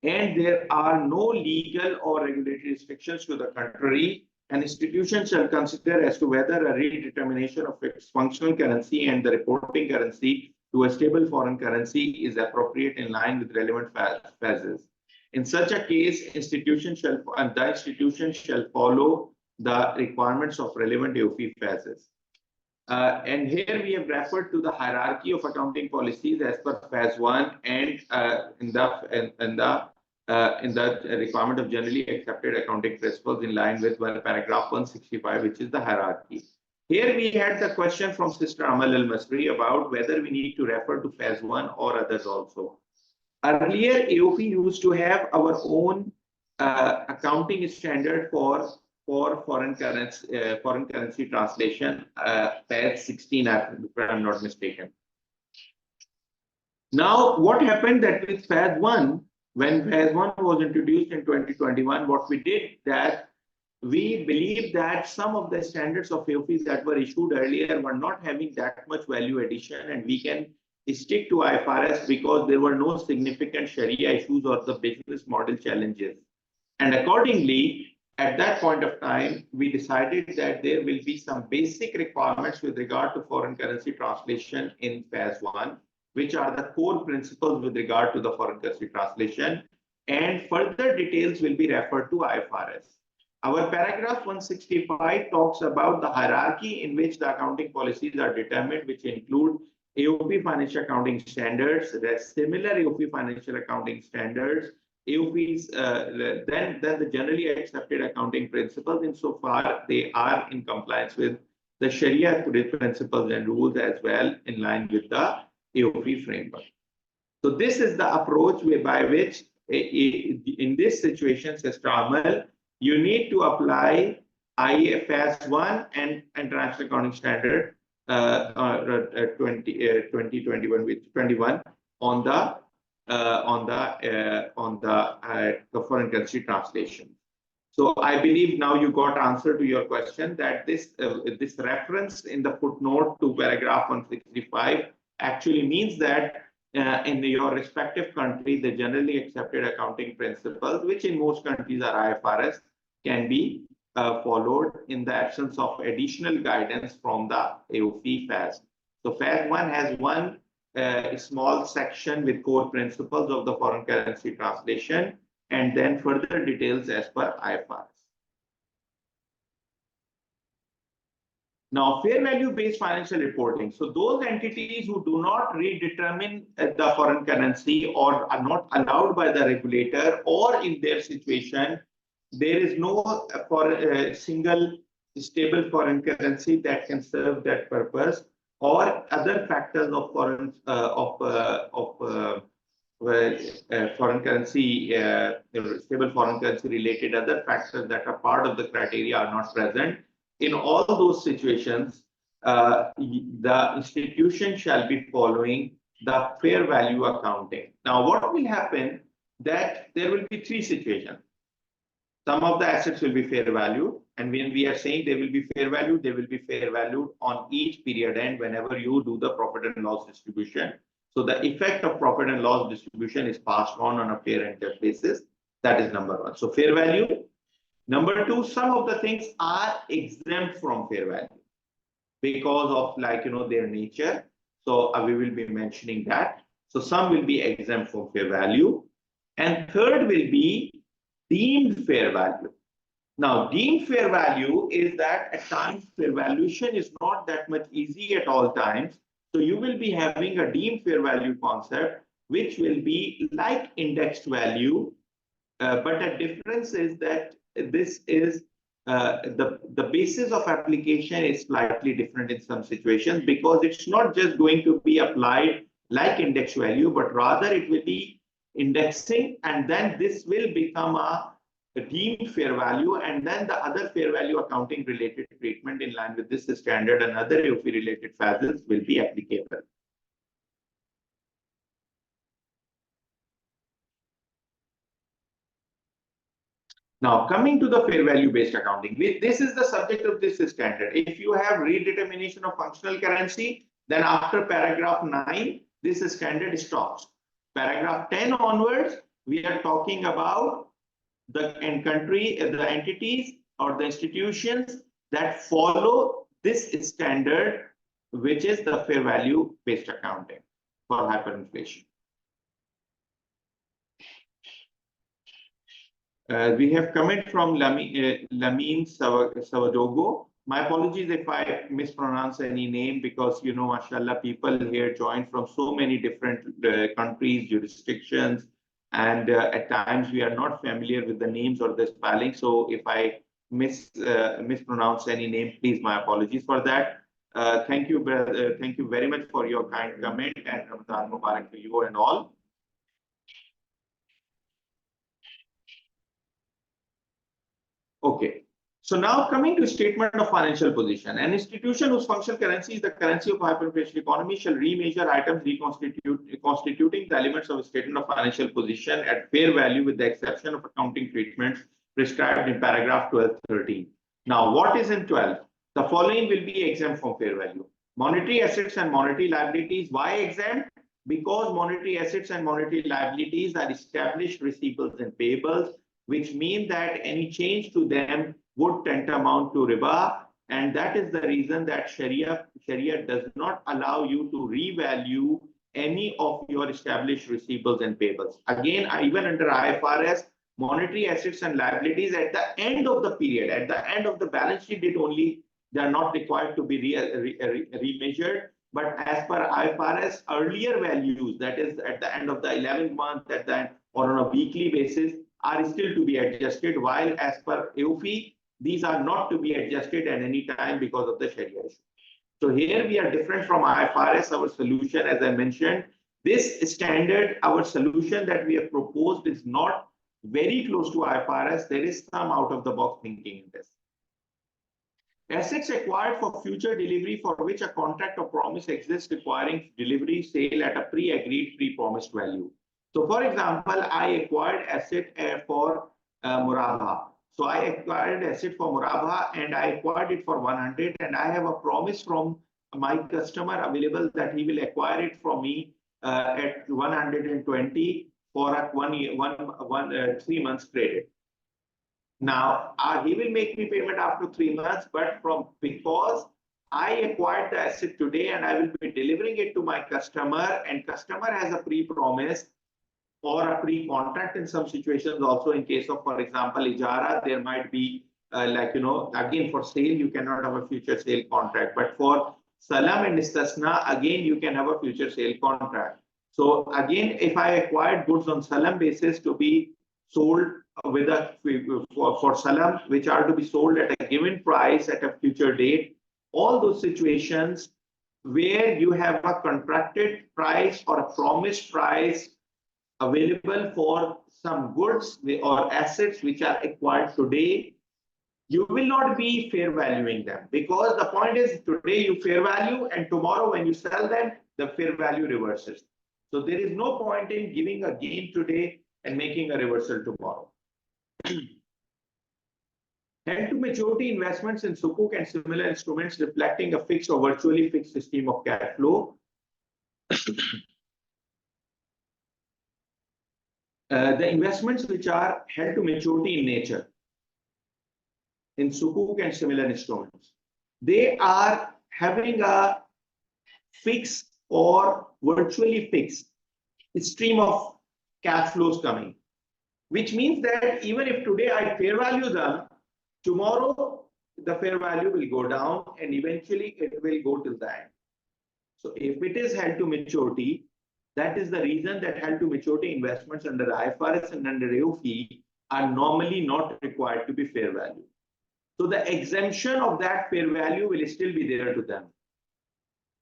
and there are no legal or regulatory restrictions to the contrary, an institution shall consider as to whether a redetermination of its functional currency and the reporting currency to a stable foreign currency is appropriate in line with relevant phases. In such a case, the institution shall follow the requirements of relevant AOP phases. And here we have referred to the hierarchy of accounting policies as per phase 1 and in the requirement of generally accepted accounting principles in line with paragraph 165, which is the hierarchy. Here we had the question from Sister Amal Al-Masri about whether we need to refer to phase 1 or others also. Earlier, AOP used to have our own accounting standard for foreign currency translation, phase 16, if I'm not mistaken. Now, what happened that with phase 1, when phase 1 was introduced in 2021, what we did that we believe that some of the standards of AOPs that were issued earlier were not having that much value addition, and we can stick to IFRS because there were no significant Sharia issues or the business model challenges. And accordingly, at that point of time, we decided that there will be some basic requirements with regard to foreign currency translation in phase 1, which are the core principles with regard to the foreign currency translation, and further details will be referred to IFRS. Our paragraph 165 talks about the hierarchy in which the accounting policies are determined, which include AOP financial accounting standards, similar AOP financial accounting standards, AOPs, then the generally accepted accounting principles insofar they are in compliance with the Sharia principles and rules as well in line with the AOP framework. So this is the approach by which in this situation, Sister Amal, you need to apply IFRS 1 and International Accounting Standard 2021 on the foreign currency translation. So I believe now you got answer to your question that this reference in the footnote to paragraph 165 actually means that in your respective country, the generally accepted accounting principles, which in most countries are IFRS, can be followed in the absence of additional guidance from the AOP phase. So phase 1 has one a small section with core principles of the foreign currency translation, and then further details as per IFRS. Now, fair value-based financial reporting. So those entities who do not redetermine the foreign currency or are not allowed by the regulator, or in their situation, there is no single stable foreign currency that can serve that purpose, or other factors of foreign foreign currency, stable foreign currency related other factors that are part of the criteria are not present. In all those situations, the institution shall be following the fair value accounting. Now, what will happen that there will be three situations. Some of the assets will be fair value, and when we are saying they will be fair value, they will be fair valued on each period end whenever you do the profit and loss distribution. So the effect of profit and loss distribution is passed on a fair and just basis. That is number one. So fair value. Number two, some of the things are exempt from fair value because of their nature. So we will be mentioning that. So some will be exempt from fair value. And third will be deemed fair value. Now, deemed fair value is that at times fair valuation is not that much easy at all times. So you will be having a deemed fair value concept, which will be like indexed value. But the difference is that this is the basis of application is slightly different in some situations, because it's not just going to be applied like index value, but rather it will be indexing, and then this will become a deemed fair value, and then the other fair value accounting related treatment in line with this standard and other AOP related phases will be applicable. Now, coming to the fair value based accounting, this is the subject of this standard. If you have redetermination of functional currency, then after paragraph 9, this standard stops. Paragraph 10 onwards, we are talking about the entities or the institutions that follow this standard, which is the fair value based accounting for hyperinflation. We have comment from Lamin Savadogo. My apologies if I mispronounce any name, because mashallah, people here join from so many different countries, jurisdictions, and at times we are not familiar with the names or the spelling. So if I mispronounce any name, please, my apologies for that. Thank you, brother. Thank you very much for your kind comment, and Ramadan Mubarak to you and all. Okay, so now coming to statement of financial position. An institution whose functional currency is the currency of hyperinflationary economy shall remeasure items constituting the elements of a statement of financial position at fair value, with the exception of accounting treatments prescribed in paragraph 12-13. Now, what is in 12? The following will be exempt from fair value. Monetary assets and monetary liabilities. Why exempt? Because monetary assets and monetary liabilities are established receivables and payables, which mean that any change to them would tantamount to riba, and that is the reason that Sharia does not allow you to revalue any of your established receivables and payables. Again, even under IFRS, monetary assets and liabilities at the end of the period, at the end of the balance sheet date only, they are not required to be remeasured. But as per IFRS, earlier values, that is at the end of the 11th month, at the end, or on a weekly basis, are still to be adjusted, while as per AOP, these are not to be adjusted at any time because of the Sharia issue. So here we are different from IFRS. Our solution, as I mentioned, this standard, our solution that we have proposed is not very close to IFRS. There is some out of the box thinking in this. Assets acquired for future delivery for which a contract or promise exists requiring delivery sale at a pre-agreed, pre-promised value. So, for example, I acquired asset for Murabha. So I acquired asset for Murabha and I acquired it for 100, and I have a promise from my customer available that he will acquire it from me at 120 for a 3 months credit. Now, he will make me payment after 3 months, but because I acquired the asset today and I will be delivering it to my customer, and customer has a pre-promise or a pre-contract in some situations also. In case of, for example, Ijara, there might be again for sale, you cannot have a future sale contract. But for Salam and Istasna, again, you can have a future sale contract. So again, if I acquired goods on Salam basis to be sold with a for Salam, which are to be sold at a given price at a future date, all those situations where you have a contracted price or a promised price available for some goods or assets which are acquired today, you will not be fair valuing them, because the point is today you fair value and tomorrow when you sell them, the fair value reverses. So there is no point in giving a gain today and making a reversal tomorrow. Held to maturity investments in Sukuk and similar instruments reflecting a fixed or virtually fixed stream of cash flow. The investments which are held to maturity in nature in Sukuk and similar instruments, they are having a fixed or virtually fixed stream of cash flows coming, which means that even if today I fair value them, tomorrow the fair value will go down and eventually it will go till the end. So if it is held to maturity, that is the reason that held to maturity investments under IFRS and under AOFI are normally not required to be fair value. So the exemption of that fair value will still be there to them.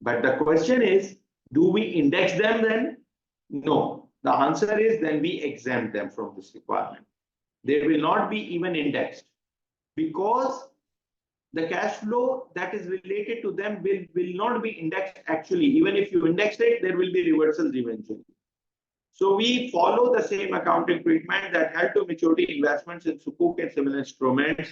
But the question is, do we index them then? No. The answer is then we exempt them from this requirement. They will not be even indexed, because the cash flow that is related to them will not be indexed actually. Even if you index it, there will be reversals eventually. So we follow the same accounting treatment that held to maturity investments in Sukuk and similar instruments.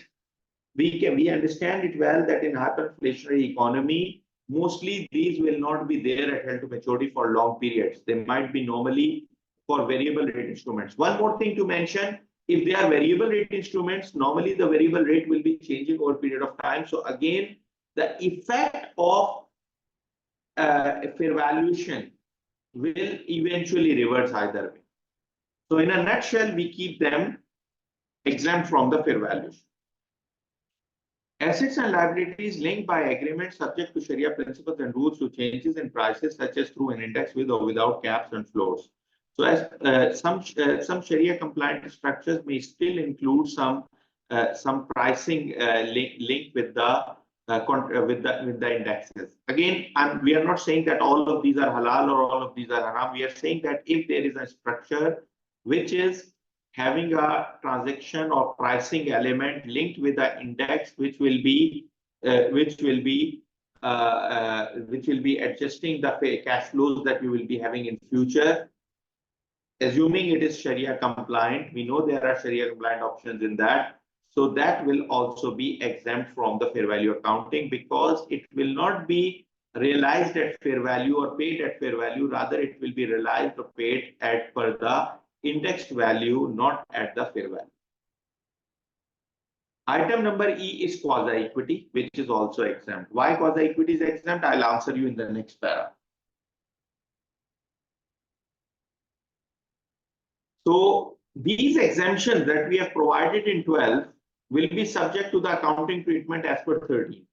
We understand it well that in hyperinflationary economy, mostly these will not be there at held to maturity for long periods. They might be normally for variable rate instruments. One more thing to mention, if they are variable rate instruments, normally the variable rate will be changing over a period of time. So again, the effect of fair valuation will eventually reverse either way. So in a nutshell, we keep them exempt from the fair valuation. Assets and liabilities linked by agreement subject to Sharia principles and rules to changes in prices, such as through an index with or without caps and floors. So as some Sharia compliant structures may still include some pricing link with the indexes. Again, we are not saying that all of these are halal or all of these are haram. We are saying that if there is a structure which is having a transaction or pricing element linked with the index, which will be adjusting the cash flows that you will be having in future, assuming it is Sharia compliant. We know there are Sharia compliant options in that. So that will also be exempt from the fair value accounting, because it will not be realized at fair value or paid at fair value. Rather, it will be realized or paid at per the indexed value, not at the fair value. Item number E is quasi-equity, which is also exempt. Why quasi-equity is exempt? I'll answer you in the next para. So these exemptions that we have provided in 12 will be subject to the accounting treatment as per 13.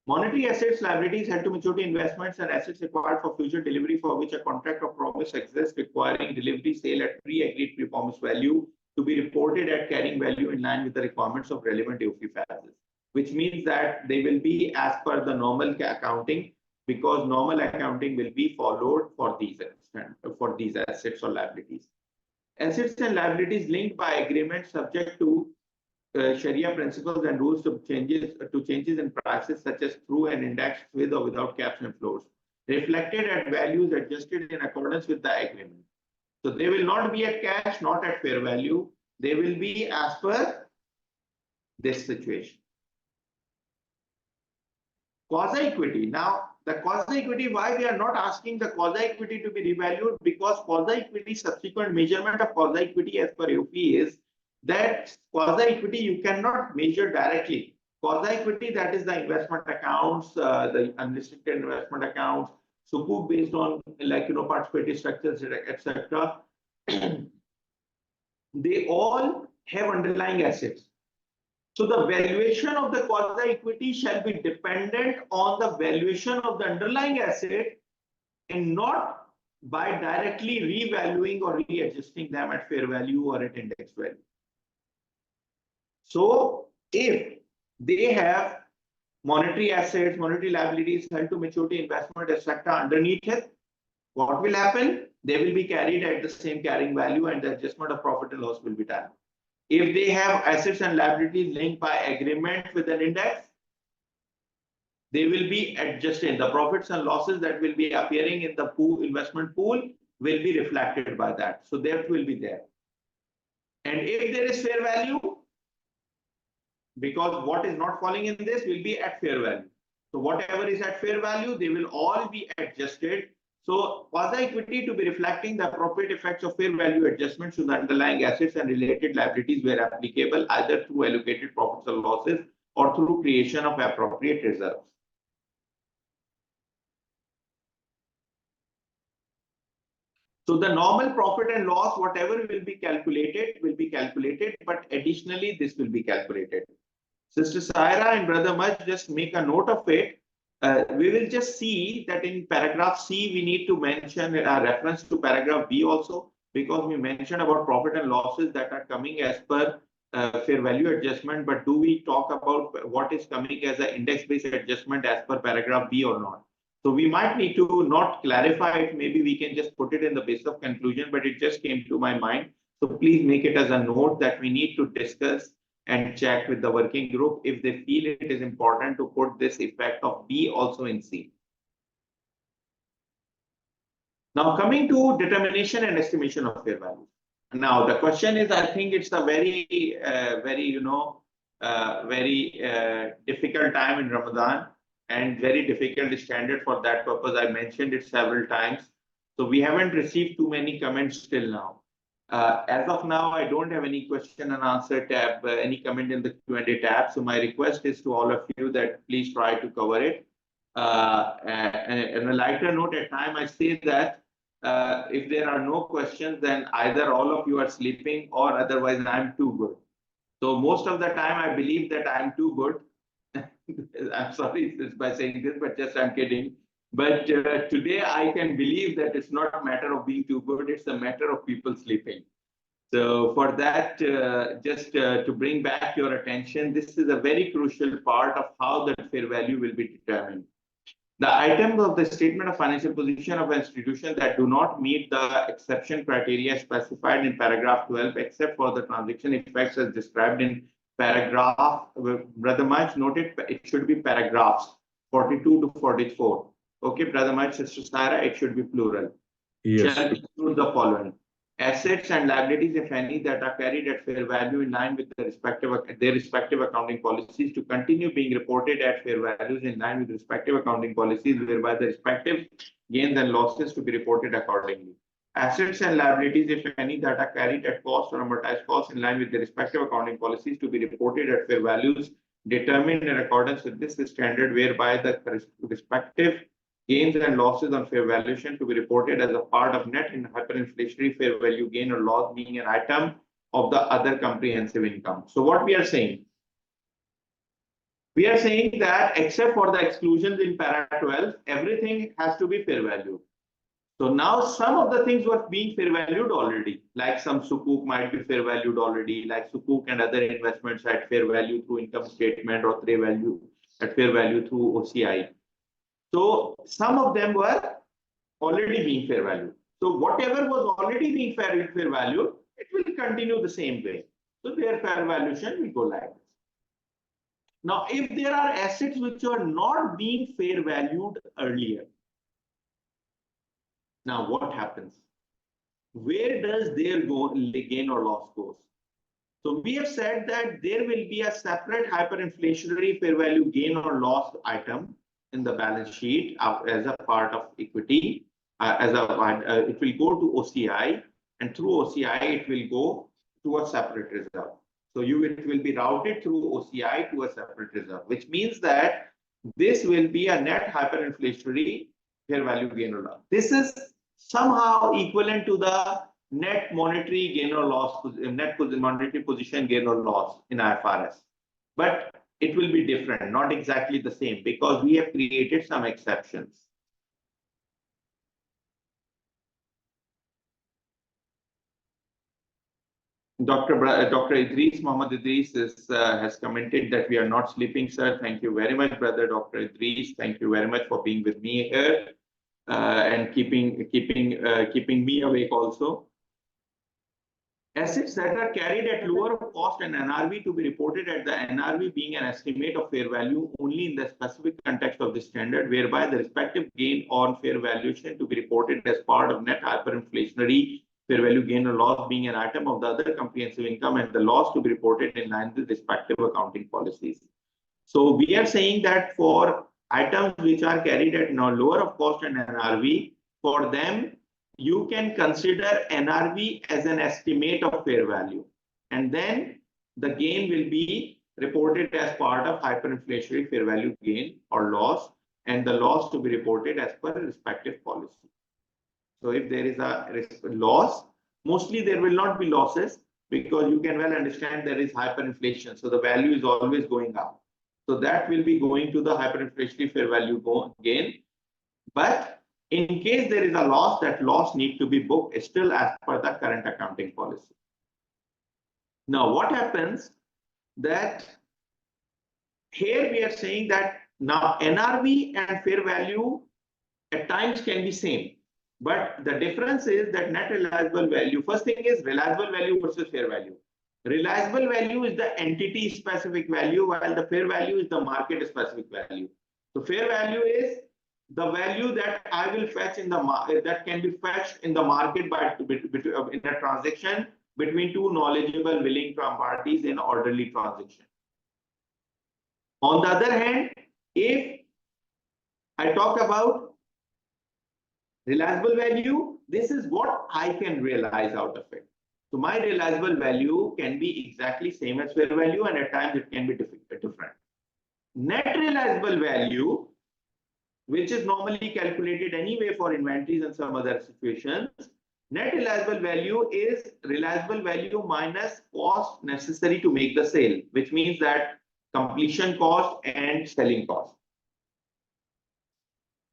Monetary assets, liabilities, held to maturity investments, and assets required for future delivery for which a contract or promise exists requiring delivery sale at pre-agreed pre-promise value to be reported at carrying value in line with the requirements of relevant AOFI phases, which means that they will be as per the normal accounting, because normal accounting will be followed for these assets or liabilities. Assets and liabilities linked by agreement subject to Sharia principles and rules to changes in prices, such as through an index with or without caps and floors, reflected at values adjusted in accordance with the agreement. So they will not be at cash, not at fair value. They will be as per this situation. Quasi-equity. Now, the quasi-equity, why we are not asking the quasi-equity to be revalued? Because quasi-equity, subsequent measurement of quasi-equity as per AOFI is that quasi-equity you cannot measure directly. Quasi-equity, that is the investment accounts, the unrestricted investment accounts, sukuk based on participative structures, etc. They all have underlying assets. So the valuation of the quasi-equity shall be dependent on the valuation of the underlying asset and not by directly revaluing or readjusting them at fair value or at index value. So if they have monetary assets, monetary liabilities, held to maturity investment, etc. underneath it, what will happen? They will be carried at the same carrying value and the adjustment of profit and loss will be done. If they have assets and liabilities linked by agreement with an index, they will be adjusted. The profits and losses that will be appearing in the pool, investment pool, will be reflected by that. So that will be there. And if there is fair value, because what is not falling in this will be at fair value. So whatever is at fair value, they will all be adjusted. So quasi-equity to be reflecting the appropriate effects of fair value adjustments to the underlying assets and related liabilities where applicable, either through allocated profits or losses or through creation of appropriate reserves. So the normal profit and loss, whatever will be calculated, but additionally this will be calculated. Sister Saira and Brother Maj, just make a note of it. We will just see that in paragraph C, we need to mention a reference to paragraph B also, because we mentioned about profit and losses that are coming as per fair value adjustment. But do we talk about what is coming as an index-based adjustment as per paragraph B or not? So we might need to not clarify it. Maybe we can just put it in the base of conclusion, but it just came to my mind. So please make it as a note that we need to discuss and check with the working group if they feel it is important to put this effect of B also in C. Now coming to determination and estimation of fair value. Now the question is, I think it's a very difficult time in Ramadan and very difficult standard. For that purpose, I mentioned it several times. So we haven't received too many comments till now. As of now, I don't have any question and answer tab, any comment in the Q&A tab. So my request is to all of you that please try to cover it. And a lighter note, at time I say that if there are no questions, then either all of you are sleeping or otherwise I'm too good. So most of the time I believe that I'm too good. I'm sorry by saying this, but just I'm kidding. But today I can believe that it's not a matter of being too good, it's a matter of people sleeping. So for that, just to bring back your attention, this is a very crucial part of how the fair value will be determined. The items of the statement of financial position of an institution that do not meet the exception criteria specified in paragraph 12, except for the transaction effects as described in paragraph, Brother Maj noted, it should be paragraphs 42 to 44. Okay, Brother Maj, Sister Sarah, it should be plural. Yes. Shall include the following: assets and liabilities, if any, that are carried at fair value in line with their respective accounting policies to continue being reported at fair values in line with respective accounting policies, whereby the respective gains and losses to be reported accordingly. Assets and liabilities, if any, that are carried at cost or amortized cost in line with the respective accounting policies to be reported at fair values determined in accordance with this standard, whereby the respective gains and losses on fair valuation to be reported as a part of net in hyperinflationary fair value gain or loss being an item of the other comprehensive income. So what we are saying? We are saying that except for the exclusions in para 12, everything has to be fair value. So now some of the things were being fair valued already, like some sukuk might be fair valued already, like sukuk and other investments at fair value through income statement or fair value through OCI. So some of them were already being fair value. So whatever was already being fair value, it will continue the same way. So their fair valuation will go like this. Now, if there are assets which are not being fair valued earlier, now what happens? Where does their gain or loss goes? So we have said that there will be a separate hyperinflationary fair value gain or loss item in the balance sheet as a part of equity. It will go to OCI, and through OCI it will go to a separate reserve. So it will be routed through OCI to a separate reserve, which means that this will be a net hyperinflationary fair value gain or loss. This is somehow equivalent to the net monetary gain or loss, net monetary position gain or loss in IFRS. But it will be different, not exactly the same, because we have created some exceptions. Dr. Idris, Mohammed Idris has commented that we are not sleeping, sir. Thank you very much, brother Dr. Idris. Thank you very much for being with me here and keeping me awake also. Assets that are carried at lower cost and NRV to be reported at the NRV being an estimate of fair value only in the specific context of the standard, whereby the respective gain on fair valuation to be reported as part of net hyperinflationary fair value gain or loss being an item of the other comprehensive income and the loss to be reported in line with respective accounting policies. So we are saying that for items which are carried at lower of cost and NRV, for them, you can consider NRV as an estimate of fair value. And then the gain will be reported as part of hyperinflationary fair value gain or loss, and the loss to be reported as per respective policy. So if there is a loss, mostly there will not be losses because you can well understand there is hyperinflation. So the value is always going up. So that will be going to the hyperinflationary fair value gain. But in case there is a loss, that loss needs to be booked still as per the current accounting policy. Now, what happens that here we are saying that now NRV and fair value at times can be same. But the difference is that net realizable value, first thing is realizable value versus fair value. Realizable value is the entity specific value, while the fair value is the market specific value. So fair value is the value that I will fetch in the market, that can be fetched in the market by in a transaction between two knowledgeable willing parties in orderly transaction. On the other hand, if I talk about realizable value, this is what I can realize out of it. So my realizable value can be exactly same as fair value, and at times it can be different. Net realizable value, which is normally calculated anyway for inventories and some other situations, net realizable value is realizable value minus cost necessary to make the sale, which means that completion cost and selling cost.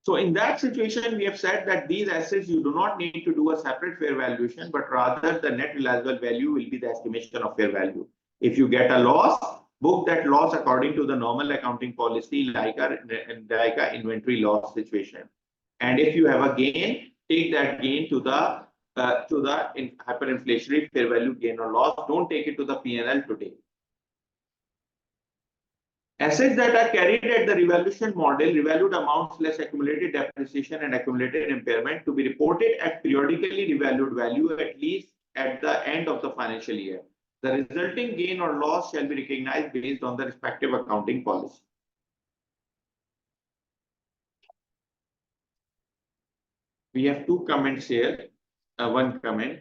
So in that situation, we have said that these assets, you do not need to do a separate fair valuation, but rather the net realizable value will be the estimation of fair value. If you get a loss, book that loss according to the normal accounting policy, like a inventory loss situation. And if you have a gain, take that gain to the hyperinflationary fair value gain or loss. Don't take it to the P&L today. Assets that are carried at the revaluation model, revalued amounts less accumulated depreciation and accumulated impairment to be reported at periodically revalued value at least at the end of the financial year. The resulting gain or loss shall be recognized based on the respective accounting policy. We have two comments here. One comment.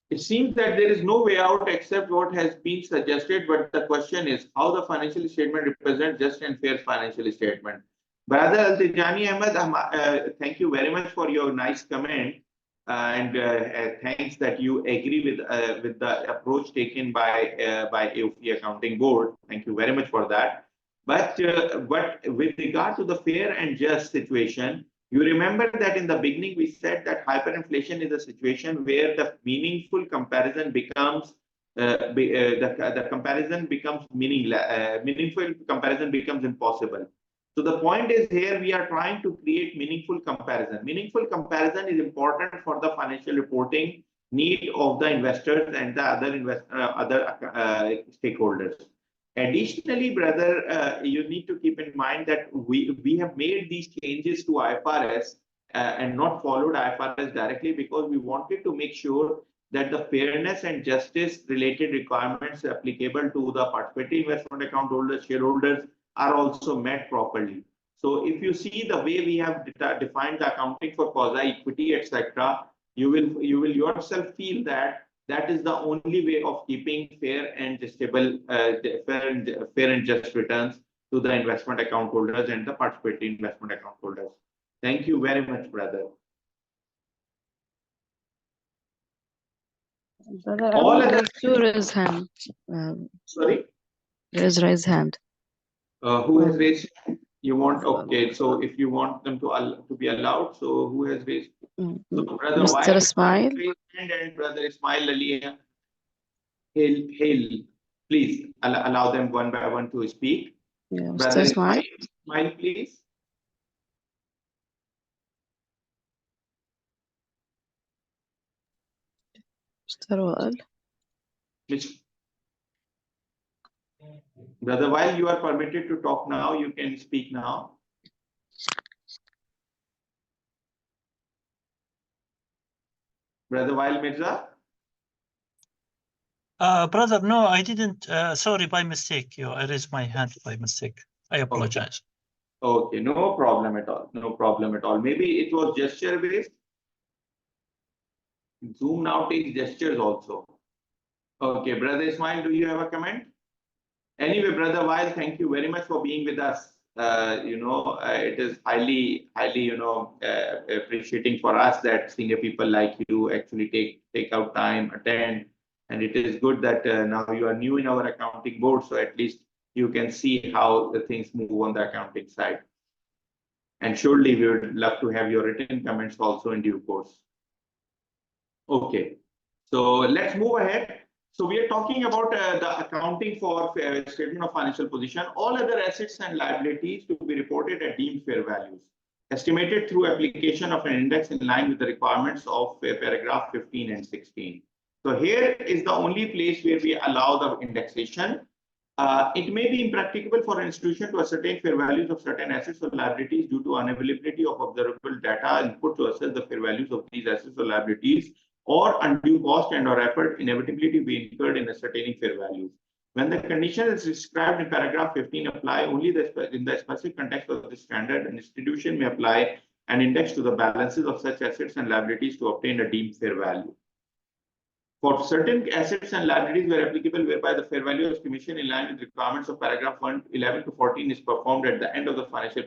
It seems that there is no way out except what has been suggested, but the question is how the financial statement represents just and fair financial statement. Brother Altijani Ahmed, thank you very much for your nice comment, and thanks that you agree with the approach taken by AOP Accounting Board. Thank you very much for that. But with regard to the fair and just situation, you remember that in the beginning we said that hyperinflation is a situation where the meaningful comparison becomes the comparison becomes meaningless. Meaningful comparison becomes impossible. So the point is here we are trying to create meaningful comparison. Meaningful comparison is important for the financial reporting need of the investors and the other stakeholders. Additionally, brother, you need to keep in mind that we have made these changes to IFRS and not followed IFRS directly because we wanted to make sure that the fairness and justice related requirements applicable to the participating investment account holders, shareholders are also met properly. So if you see the way we have defined the accounting for quasi equity, etc., you will yourself feel that That is the only way of keeping fair and stable, fair and just returns to the investment account holders and the participating investment account holders. Thank you very much, brother. Brother, All I other want to raise hand. Sorry, Raise hand. who has raised? You want, okay? So if you want them to be allowed, so who has raised? So brother, Mr. Ismail. And brother Ismail Ali, hail, please allow them one by one to speak. Yeah, Brother Mr. Ismail. Ismail, please. Mr. Wael. Brother, while you are permitted to talk now, you can speak now. Brother Wael Mirza. Brother, no, I didn't. Sorry, by mistake. I raised my hand by mistake. I apologize. Okay, no problem at all. No problem at all. Maybe it was gesture based. Zoom now takes gestures also. Okay, brother Ismail, do you have a comment? Anyway, brother Wael, thank you very much for being with us. It is highly, appreciating for us that senior people like you actually take out time, attend, and it is good that now you are new in our accounting board, so at least you can see how the things move on the accounting side. And surely we would love to have your written comments also in due course. Okay, so let's move ahead. So we are talking about the accounting for statement of financial position. All other assets and liabilities to be reported at deemed fair values, estimated through application of an index in line with the requirements of paragraph 15 and 16. So here is the only place where we allow the indexation. It may be impracticable for an institution to ascertain fair values of certain assets or liabilities due to unavailability of observable data input to assess the fair values of these assets or liabilities, or undue cost and or effort inevitably be incurred in ascertaining fair values. When the condition is described in paragraph 15 apply only in the specific context of the standard, an institution may apply an index to the balances of such assets and liabilities to obtain a deemed fair value. For certain assets and liabilities where applicable, whereby the fair value estimation in line with requirements of paragraph 11 to 14 is performed at the end of the financial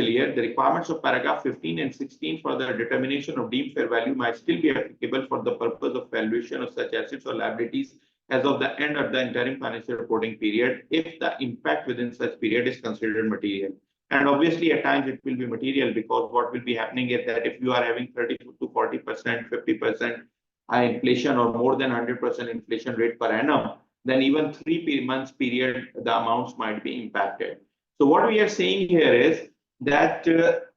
year, the requirements of paragraph 15 and 16 for the determination of deemed fair value might still be applicable for the purpose of valuation of such assets or liabilities as of the end of the interim financial reporting period, if the impact within such period is considered material. And obviously, at times it will be material, because what will be happening is that if you are having 30 to 40%, 50% high inflation or more than 100% inflation rate per annum, then even 3 months period, the amounts might be impacted. So what we are saying here is that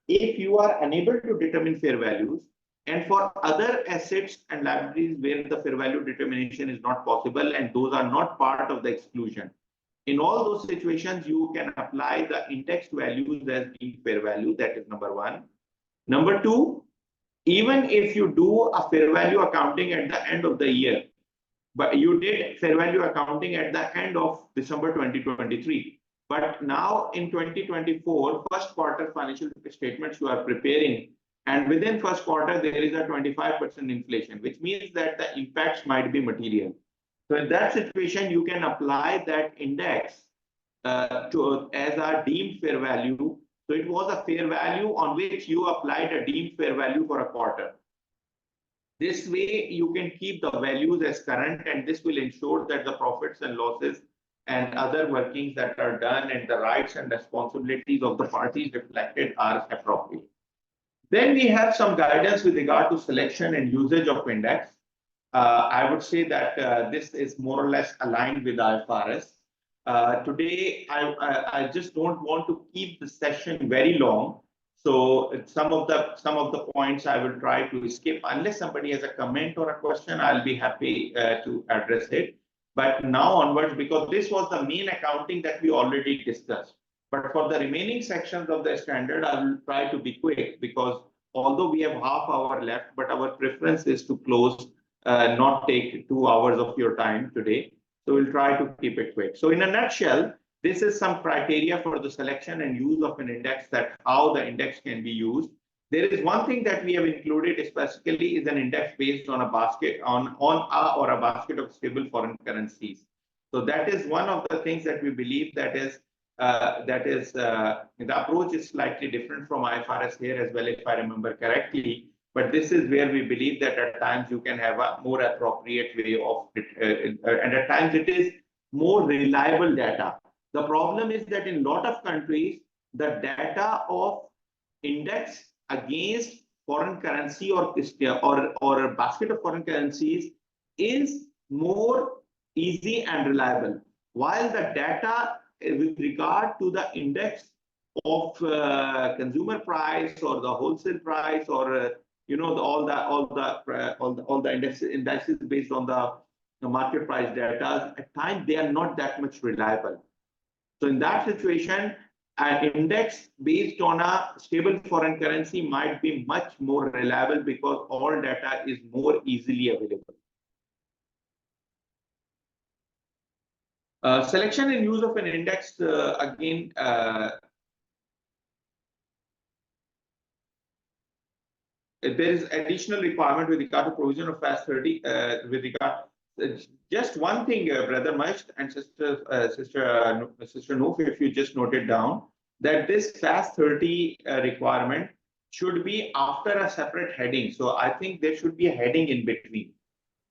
if you are unable to determine fair values, and for other assets and liabilities where the fair value determination is not possible and those are not part of the exclusion, in all those situations, you can apply the indexed values as being fair value. That is number one. Number two, even if you do a fair value accounting at the end of the year, but you did fair value accounting at the end of December 2023, but now in 2024, first quarter financial statements you are preparing, and within first quarter there is a 25% inflation, which means that the impacts might be material. So in that situation, you can apply that index as a deemed fair value. So it was a fair value on which you applied a deemed fair value for a quarter. This way, you can keep the values as current, and this will ensure that the profits and losses and other workings that are done and the rights and responsibilities of the parties reflected are appropriate. Then we have some guidance with regard to selection and usage of index. I would say that this is more or less aligned with IFRS. Today, I just don't want to keep the session very long. So some of the points I will try to skip. Unless somebody has a comment or a question, I'll be happy to address it. But now onwards, because this was the main accounting that we already discussed. But for the remaining sections of the standard, I will try to be quick, because although we have half hour left, but our preference is to close, not take 2 hours of your time today. So we'll try to keep it quick. So in a nutshell, this is some criteria for the selection and use of an index, that how the index can be used. There is one thing that we have included specifically is an index based on a basket or a basket of stable foreign currencies. So that is one of the things that we believe the approach is slightly different from IFRS here as well, if I remember correctly. But this is where we believe that at times you can have a more appropriate way of it, and at times it is more reliable data. The problem is that in a lot of countries, the data of index against foreign currency or a basket of foreign currencies is more easy and reliable, while the data with regard to the index of consumer price or the wholesale price or all the indexes based on the market price data, at times they are not that much reliable. So in that situation, an index based on a stable foreign currency might be much more reliable because all data is more easily available. Selection and use of an index, again, there is additional requirement with regard to provision of FAS 30 with regard. Just one thing, Brother Masht and Sister Noof, if you just note it down, that this FAS 30 requirement should be after a separate heading. So I think there should be a heading in between.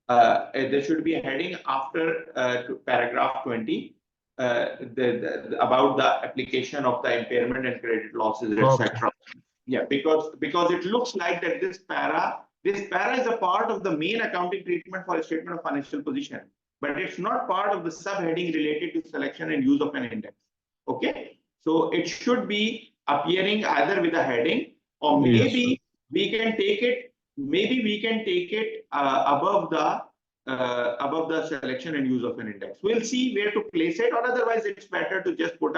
There should be a heading after paragraph 20 about the application of the impairment and credit losses, etc. Yeah, because it looks like that this para is a part of the main accounting treatment for a statement of financial position, but it's not part of the subheading related to selection and use of an index. Okay, so it should be appearing either with a heading, or maybe we can take it. Maybe we can take it above the selection and use of an index. We'll see where to place it, or otherwise it's better to just put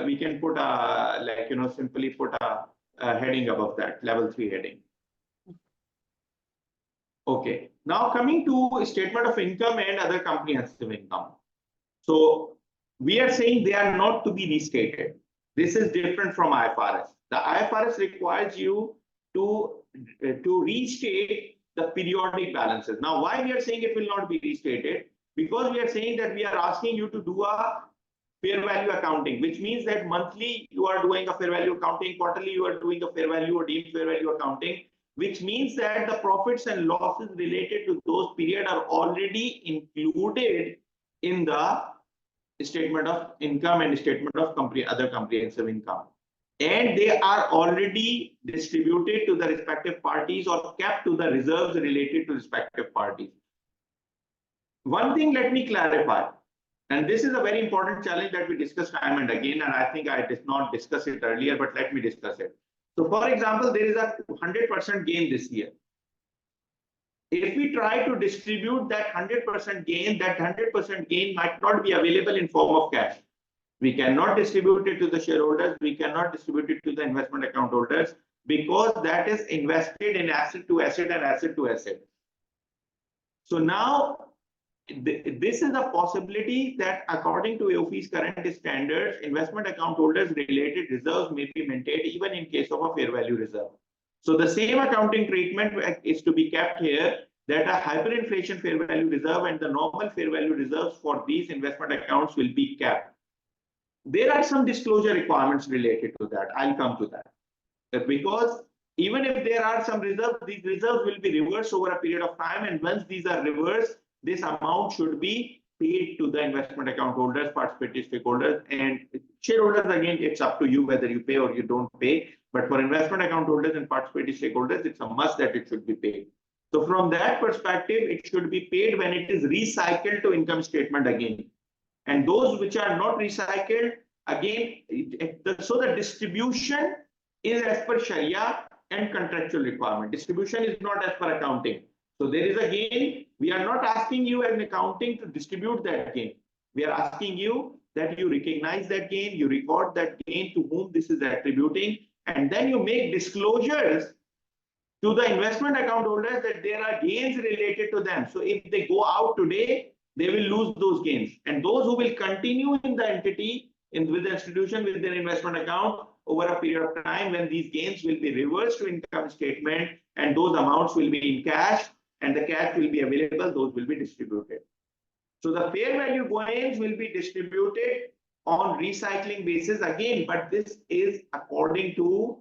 we can put simply put a heading above that, level 3 heading. Okay, now coming to statement of income and other comprehensive income. So we are saying they are not to be restated. This is different from IFRS. The IFRS requires you to restate the periodic balances. Now, why we are saying it will not be restated? Because we are saying that we are asking you to do a fair value accounting, which means that monthly you are doing a fair value accounting, quarterly you are doing a fair value or deemed fair value accounting, which means that the profits and losses related to those periods are already included in the statement of income and statement of other comprehensive income. And they are already distributed to the respective parties or kept to the reserves related to respective parties. One thing, let me clarify, and this is a very important challenge that we discuss time and again, and I think I did not discuss it earlier, but let me discuss it. So for example, there is a 100% gain this year. If we try to distribute that 100% gain, that 100% gain might not be available in form of cash. We cannot distribute it to the shareholders. We cannot distribute it to the investment account holders, because that is invested in asset to asset and asset to asset. So now this is a possibility that according to AOF's current standards, investment account holders related reserves may be maintained even in case of a fair value reserve. So the same accounting treatment is to be kept here, that a hyperinflation fair value reserve and the normal fair value reserves for these investment accounts will be kept. There are some disclosure requirements related to that. I'll come to that. Because even if there are some reserves, these reserves will be reversed over a period of time, and once these are reversed, this amount should be paid to the investment account holders, participating stakeholders, and shareholders. Again, it's up to you whether you pay or you don't pay. But for investment account holders and participating stakeholders, it's a must that it should be paid. So from that perspective, it should be paid when it is recycled to income statement again. And those which are not recycled, again, so the distribution is as per Sharia and contractual requirement. Distribution is not as per accounting. So there is a gain. We are not asking you as an accounting to distribute that gain. We are asking you that you recognize that gain, you record that gain to whom this is attributing, and then you make disclosures to the investment account holders that there are gains related to them. So if they go out today, they will lose those gains. And those who will continue in the entity, with the institution, with their investment account, over a period of time when these gains will be reversed to income statement, and those amounts will be in cash, and the cash will be available, those will be distributed. So the fair value gains will be distributed on recycling basis again, but this is according to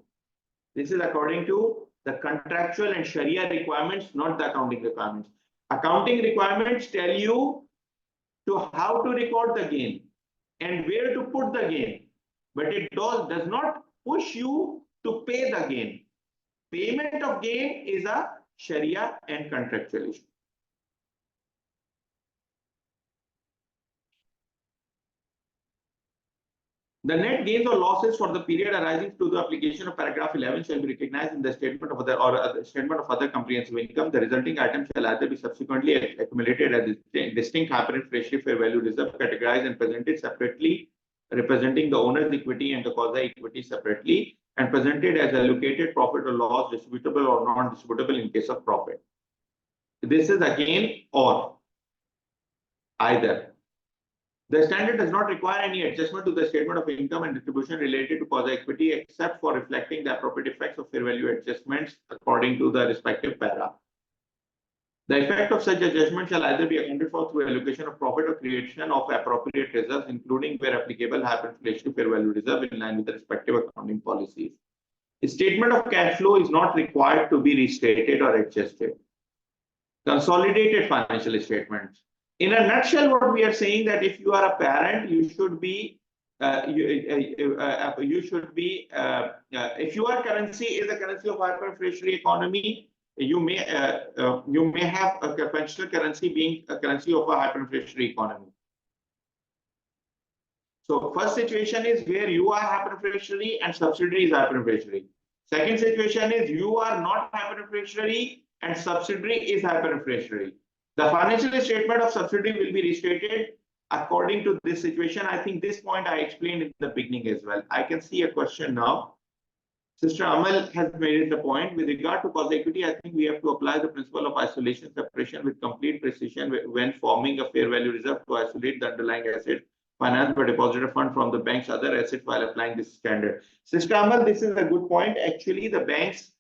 the contractual and Sharia requirements, not the accounting requirements. Accounting requirements tell you to how to record the gain and where to put the gain, but it does not push you to pay the gain. Payment of gain is a Sharia and contractual issue. The net gains or losses for the period arising through the application of paragraph 11 shall be recognized in the statement of other comprehensive income. The resulting item shall either be subsequently accumulated as distinct hyperinflationary fair value reserve, categorized and presented separately, representing the owner's equity and the quasi equity separately, and presented as allocated profit or loss, distributable or non-distributable in case of profit. This is again or either. The standard does not require any adjustment to the statement of income and distribution related to quasi equity, except for reflecting the appropriate effects of fair value adjustments according to the respective para. The effect of such adjustment shall either be accounted for through allocation of profit or creation of appropriate reserves, including where applicable hyperinflationary fair value reserve in line with the respective accounting policies. The statement of cash flow is not required to be restated or adjusted. Consolidated financial statements. In a nutshell, what we are saying that if you are a parent, you should be if your currency is a currency of hyperinflationary economy, you may have a conventional currency being a currency of a hyperinflationary economy. So first situation is where you are hyperinflationary and subsidiary is hyperinflationary. Second situation is you are not hyperinflationary and subsidiary is hyperinflationary. The financial statement of subsidiary will be restated according to this situation. I think this point I explained in the beginning as well. I can see a question now. Sister Amal has made the point with regard to quasi equity. I think we have to apply the principle of isolation separation with complete precision when forming a fair value reserve to isolate the underlying asset financed by depositor fund from the bank's other assets while applying this standard. Sister Amal, this is a good point. Actually, the banks,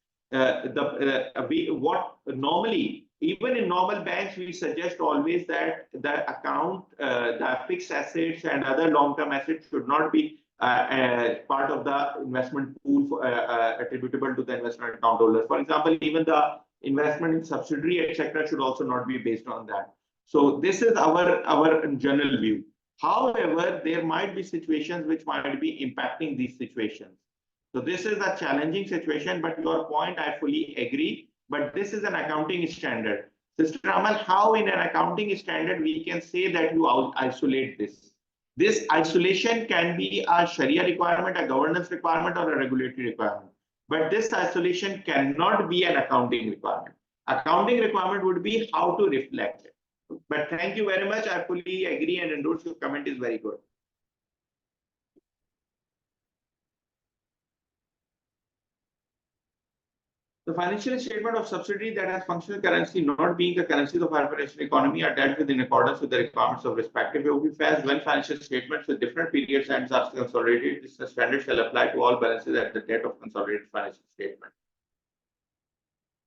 normally, even in normal banks, we suggest always that the account, the fixed assets and other long-term assets should not be part of the investment pool attributable to the investment account holders. For example, even the investment in subsidiary, etc., should also not be based on that. So this is our general view. However, there might be situations which might be impacting these situations. So this is a challenging situation, but your point I fully agree. But this is an accounting standard. Sister Amal, how in an accounting standard we can say that you isolate this? This isolation can be a Sharia requirement, a governance requirement, or a regulatory requirement. But this isolation cannot be an accounting requirement. Accounting requirement would be how to reflect it. But thank you very much. I fully agree and endorse your comment is very good. The financial statement of subsidiary that has functional currency not being the currencies of hyperinflationary economy are dealt with in accordance with the requirements of respective OBFAS. When financial statements with different periods and are consolidated, this standard shall apply to all balances at the date of consolidated financial statement.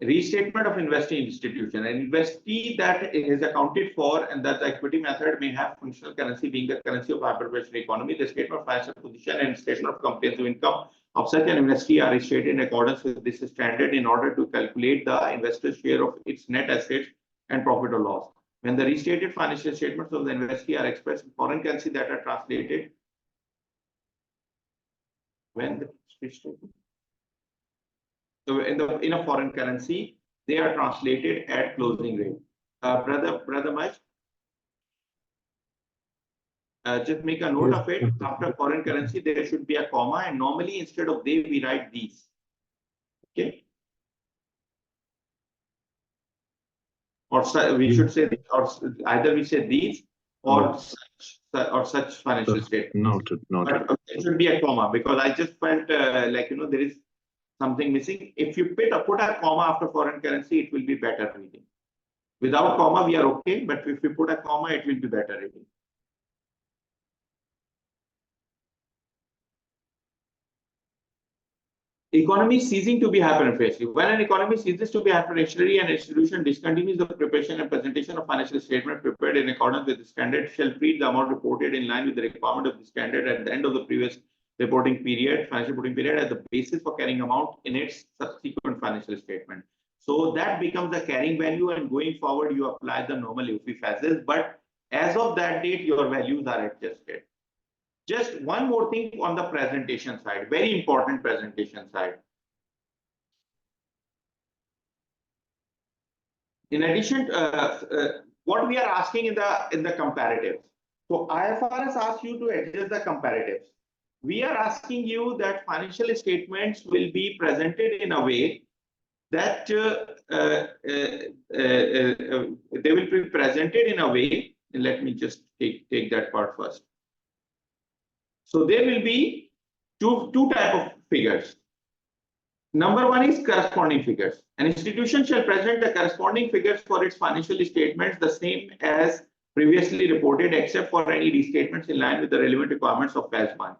Restatement of investing institution. An investee that is accounted for and that the equity method may have functional currency being the currency of hyperinflationary economy. The statement of financial position and statement of comprehensive income of such an investee are restated in accordance with this standard in order to calculate the investor's share of its net assets and profit or loss. When the restated financial statements of the investee are expressed in foreign currency that are translated, so in a foreign currency, they are translated at closing rate. Brother Maj, just make a note of it. After foreign currency, there should be a comma, and normally instead of they, we write these. Okay. Or we should say, or either we say these or such financial statements. Noted. But it should be a comma because I just felt like there is something missing. If you put a comma after foreign currency, it will be better reading. Without comma, we are okay, but if we put a comma, it will be better reading. Economy ceasing to be hyperinflationary. When an economy ceases to be hyperinflationary, an institution discontinues the preparation and presentation of financial statement prepared in accordance with the standard, shall treat the amount reported in line with the requirement of the standard at the end of the previous reporting period, financial reporting period, as the basis for carrying amount in its subsequent financial statement. So that becomes the carrying value, and going forward, you apply the normal UFI phases. But as of that date, your values are adjusted. Just one more thing on the presentation side, very important presentation side. In addition, what we are asking in the comparatives. So IFRS asks you to adjust the comparatives. We are asking you that financial statements will be presented in a way that they will be presented in a way. Let me just take that part first. So there will be two type of figures. Number one is corresponding figures. An institution shall present the corresponding figures for its financial statements the same as previously reported, except for any restatements in line with the relevant requirements of phase 1.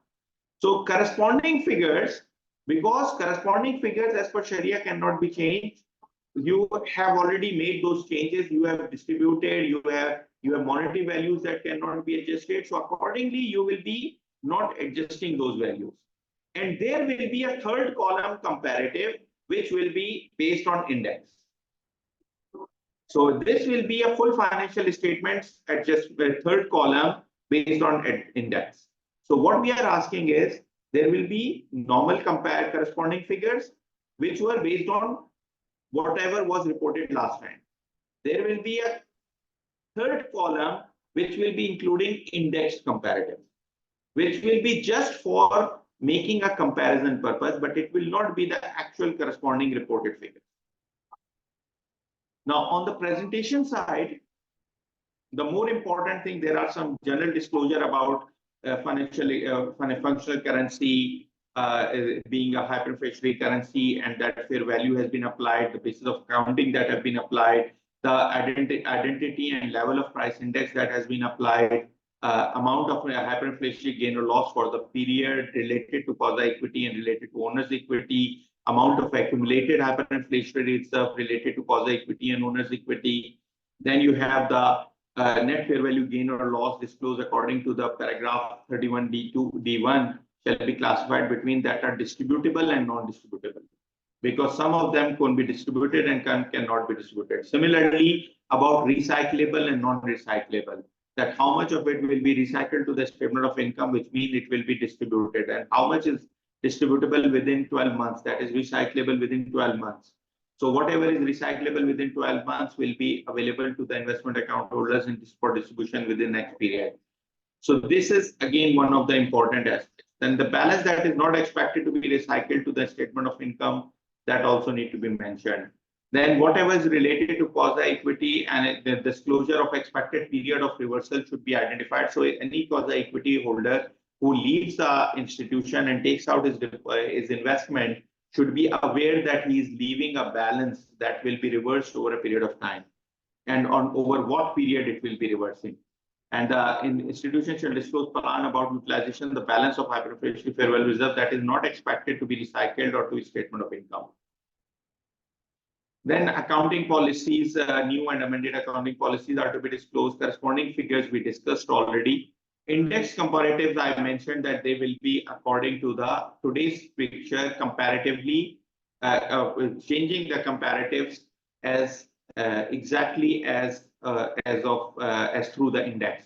So corresponding figures, because corresponding figures as per Sharia cannot be changed, you have already made those changes, you have distributed, you have monetary values that cannot be adjusted. So accordingly, you will be not adjusting those values. And there will be a third column comparative, which will be based on index. So this will be a full financial statements adjust the third column based on index. So what we are asking is, there will be normal corresponding figures, which were based on whatever was reported last time. There will be a third column, which will be including indexed comparative, which will be just for making a comparison purpose, but it will not be the actual corresponding reported figures. Now, on the presentation side, the more important thing, there are some general disclosure about functional currency being a hyperinflationary currency, and that fair value has been applied, the basis of accounting that have been applied, the identity and level of price index that has been applied, amount of hyperinflationary gain or loss for the period related to quasi-equity and related to owner's equity, amount of accumulated hyperinflationary reserve related to quasi-equity and owner's equity. Then you have the net fair value gain or loss disclosed according to the paragraph 31D2 D1 shall be classified between that are distributable and non-distributable, because some of them can be distributed and cannot be distributed. Similarly, about recyclable and non-recyclable, that how much of it will be recycled to the statement of income, which means it will be distributed, and how much is distributable within 12 months, that is recyclable within 12 months. So whatever is recyclable within 12 months will be available to the investment account holders for distribution within next period. So this is again one of the important aspects. Then the balance that is not expected to be recycled to the statement of income, that also need to be mentioned. Then whatever is related to quasi-equity and the disclosure of expected period of reversal should be identified. So any quasi-equity holder who leaves the institution and takes out his investment should be aware that he is leaving a balance that will be reversed over a period of time, and on over what period it will be reversing. And the institution shall disclose plan about utilization, the balance of hyperinflationary fair value reserve that is not expected to be recycled or to a statement of income. Then accounting policies, new and amended accounting policies are to be disclosed. Corresponding figures we discussed already. Index comparatives, I mentioned that they will be according to the today's picture comparatively, changing the comparatives as exactly as through the index.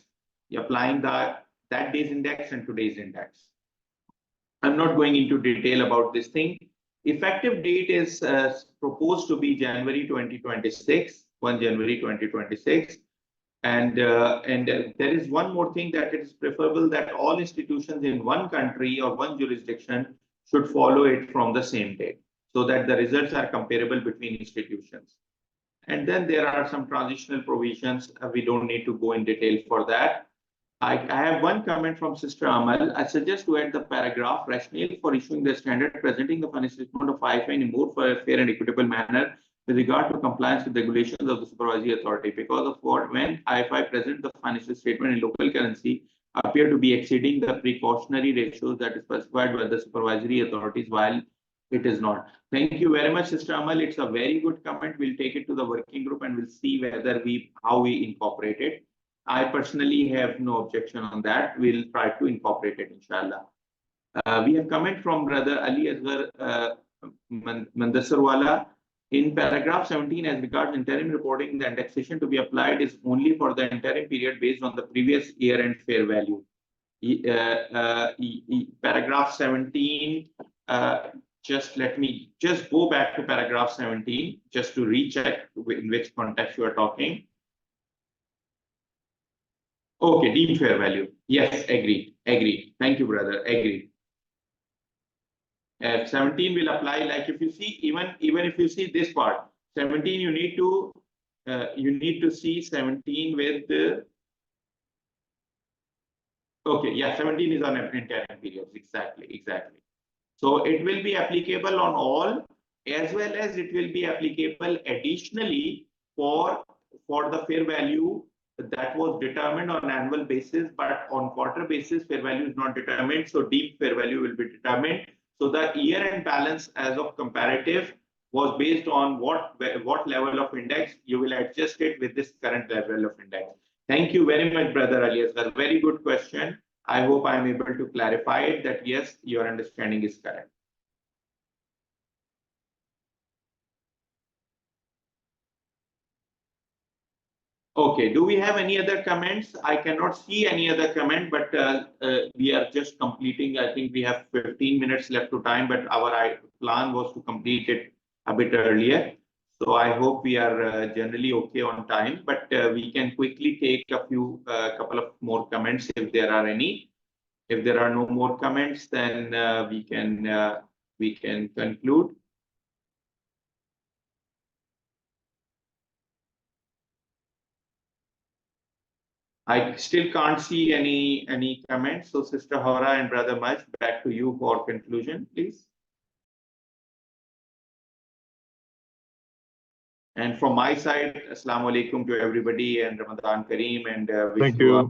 You're applying that day's index and today's index. I'm not going into detail about this thing. Effective date is proposed to be January 2026, 1 January 2026. And there is one more thing, that it is preferable that all institutions in one country or one jurisdiction should follow it from the same date, so that the results are comparable between institutions. And then there are some transitional provisions. We don't need to go in detail for that. I have one comment from Sister Amal. I suggest to add the paragraph rationale for issuing the standard presenting the financial statement of IFI in a more fair and equitable manner with regard to compliance with regulations of the supervisory authority, because of what when IFI present the financial statement in local currency appear to be exceeding the precautionary ratios that is specified by the supervisory authorities, while It is not. Thank you very much, Sister Amal. It's a very good comment. We'll take it to the working group and we'll see whether how we incorporate it. I personally have no objection on that. We'll try to incorporate it, inshallah. We have comment from Brother Ali Asghar Mandassarwala. In paragraph 17, as regards interim reporting, the indexation to be applied is only for the interim period based on the previous year-end fair value. Paragraph 17, just let me just go back to paragraph 17 just to recheck in which context you are talking. Okay, deemed fair value. Yes, agreed. Thank you, brother. Agreed. 17 will apply, like if you see, even if you see this part, 17, you need to see 17 with the. Okay, yeah, 17 is on interim periods. Exactly. So it will be applicable on all, as well as it will be applicable additionally for the fair value that was determined on annual basis, but on quarter basis, fair value is not determined. So deemed fair value will be determined. So the year-end balance as of comparative was based on what level of index. You will adjust it with this current level of index. Thank you very much, Brother Ali Asghar. Very good question. I hope I am able to clarify it that yes, your understanding is correct. Okay, do we have any other comments? I cannot see any other comment, but we are just completing. I think we have 15 minutes left to time, but our plan was to complete it a bit earlier. So I hope we are generally okay on time, but we can quickly take a couple of more comments if there are any. If there are no more comments, then we can conclude. I still can't see any comments. So Sister Hora and Brother Maj, back to you for conclusion, please. And from my side, Assalamu alaikum to everybody and Ramadan Kareem, and Thank you.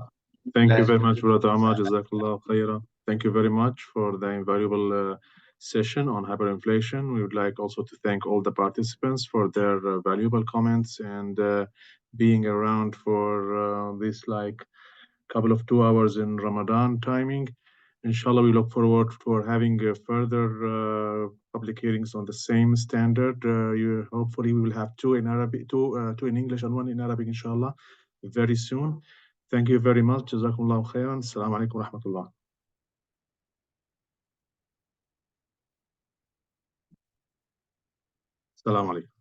Thank you very much, Brother Ahmad. Jazakallah khairan. Thank you very much for the invaluable session on hyperinflation. We would like also to thank all the participants for their valuable comments and being around for this couple of 2 hours in Ramadan timing. Inshallah, we look forward for having further public hearings on the same standard. Hopefully, we will have two in Arabic, two in English and one in Arabic, inshallah, very soon. Thank you very much. Jazakumullahu khairan. Assalamu alaikum wa rahmatullah. Assalamu alaikum.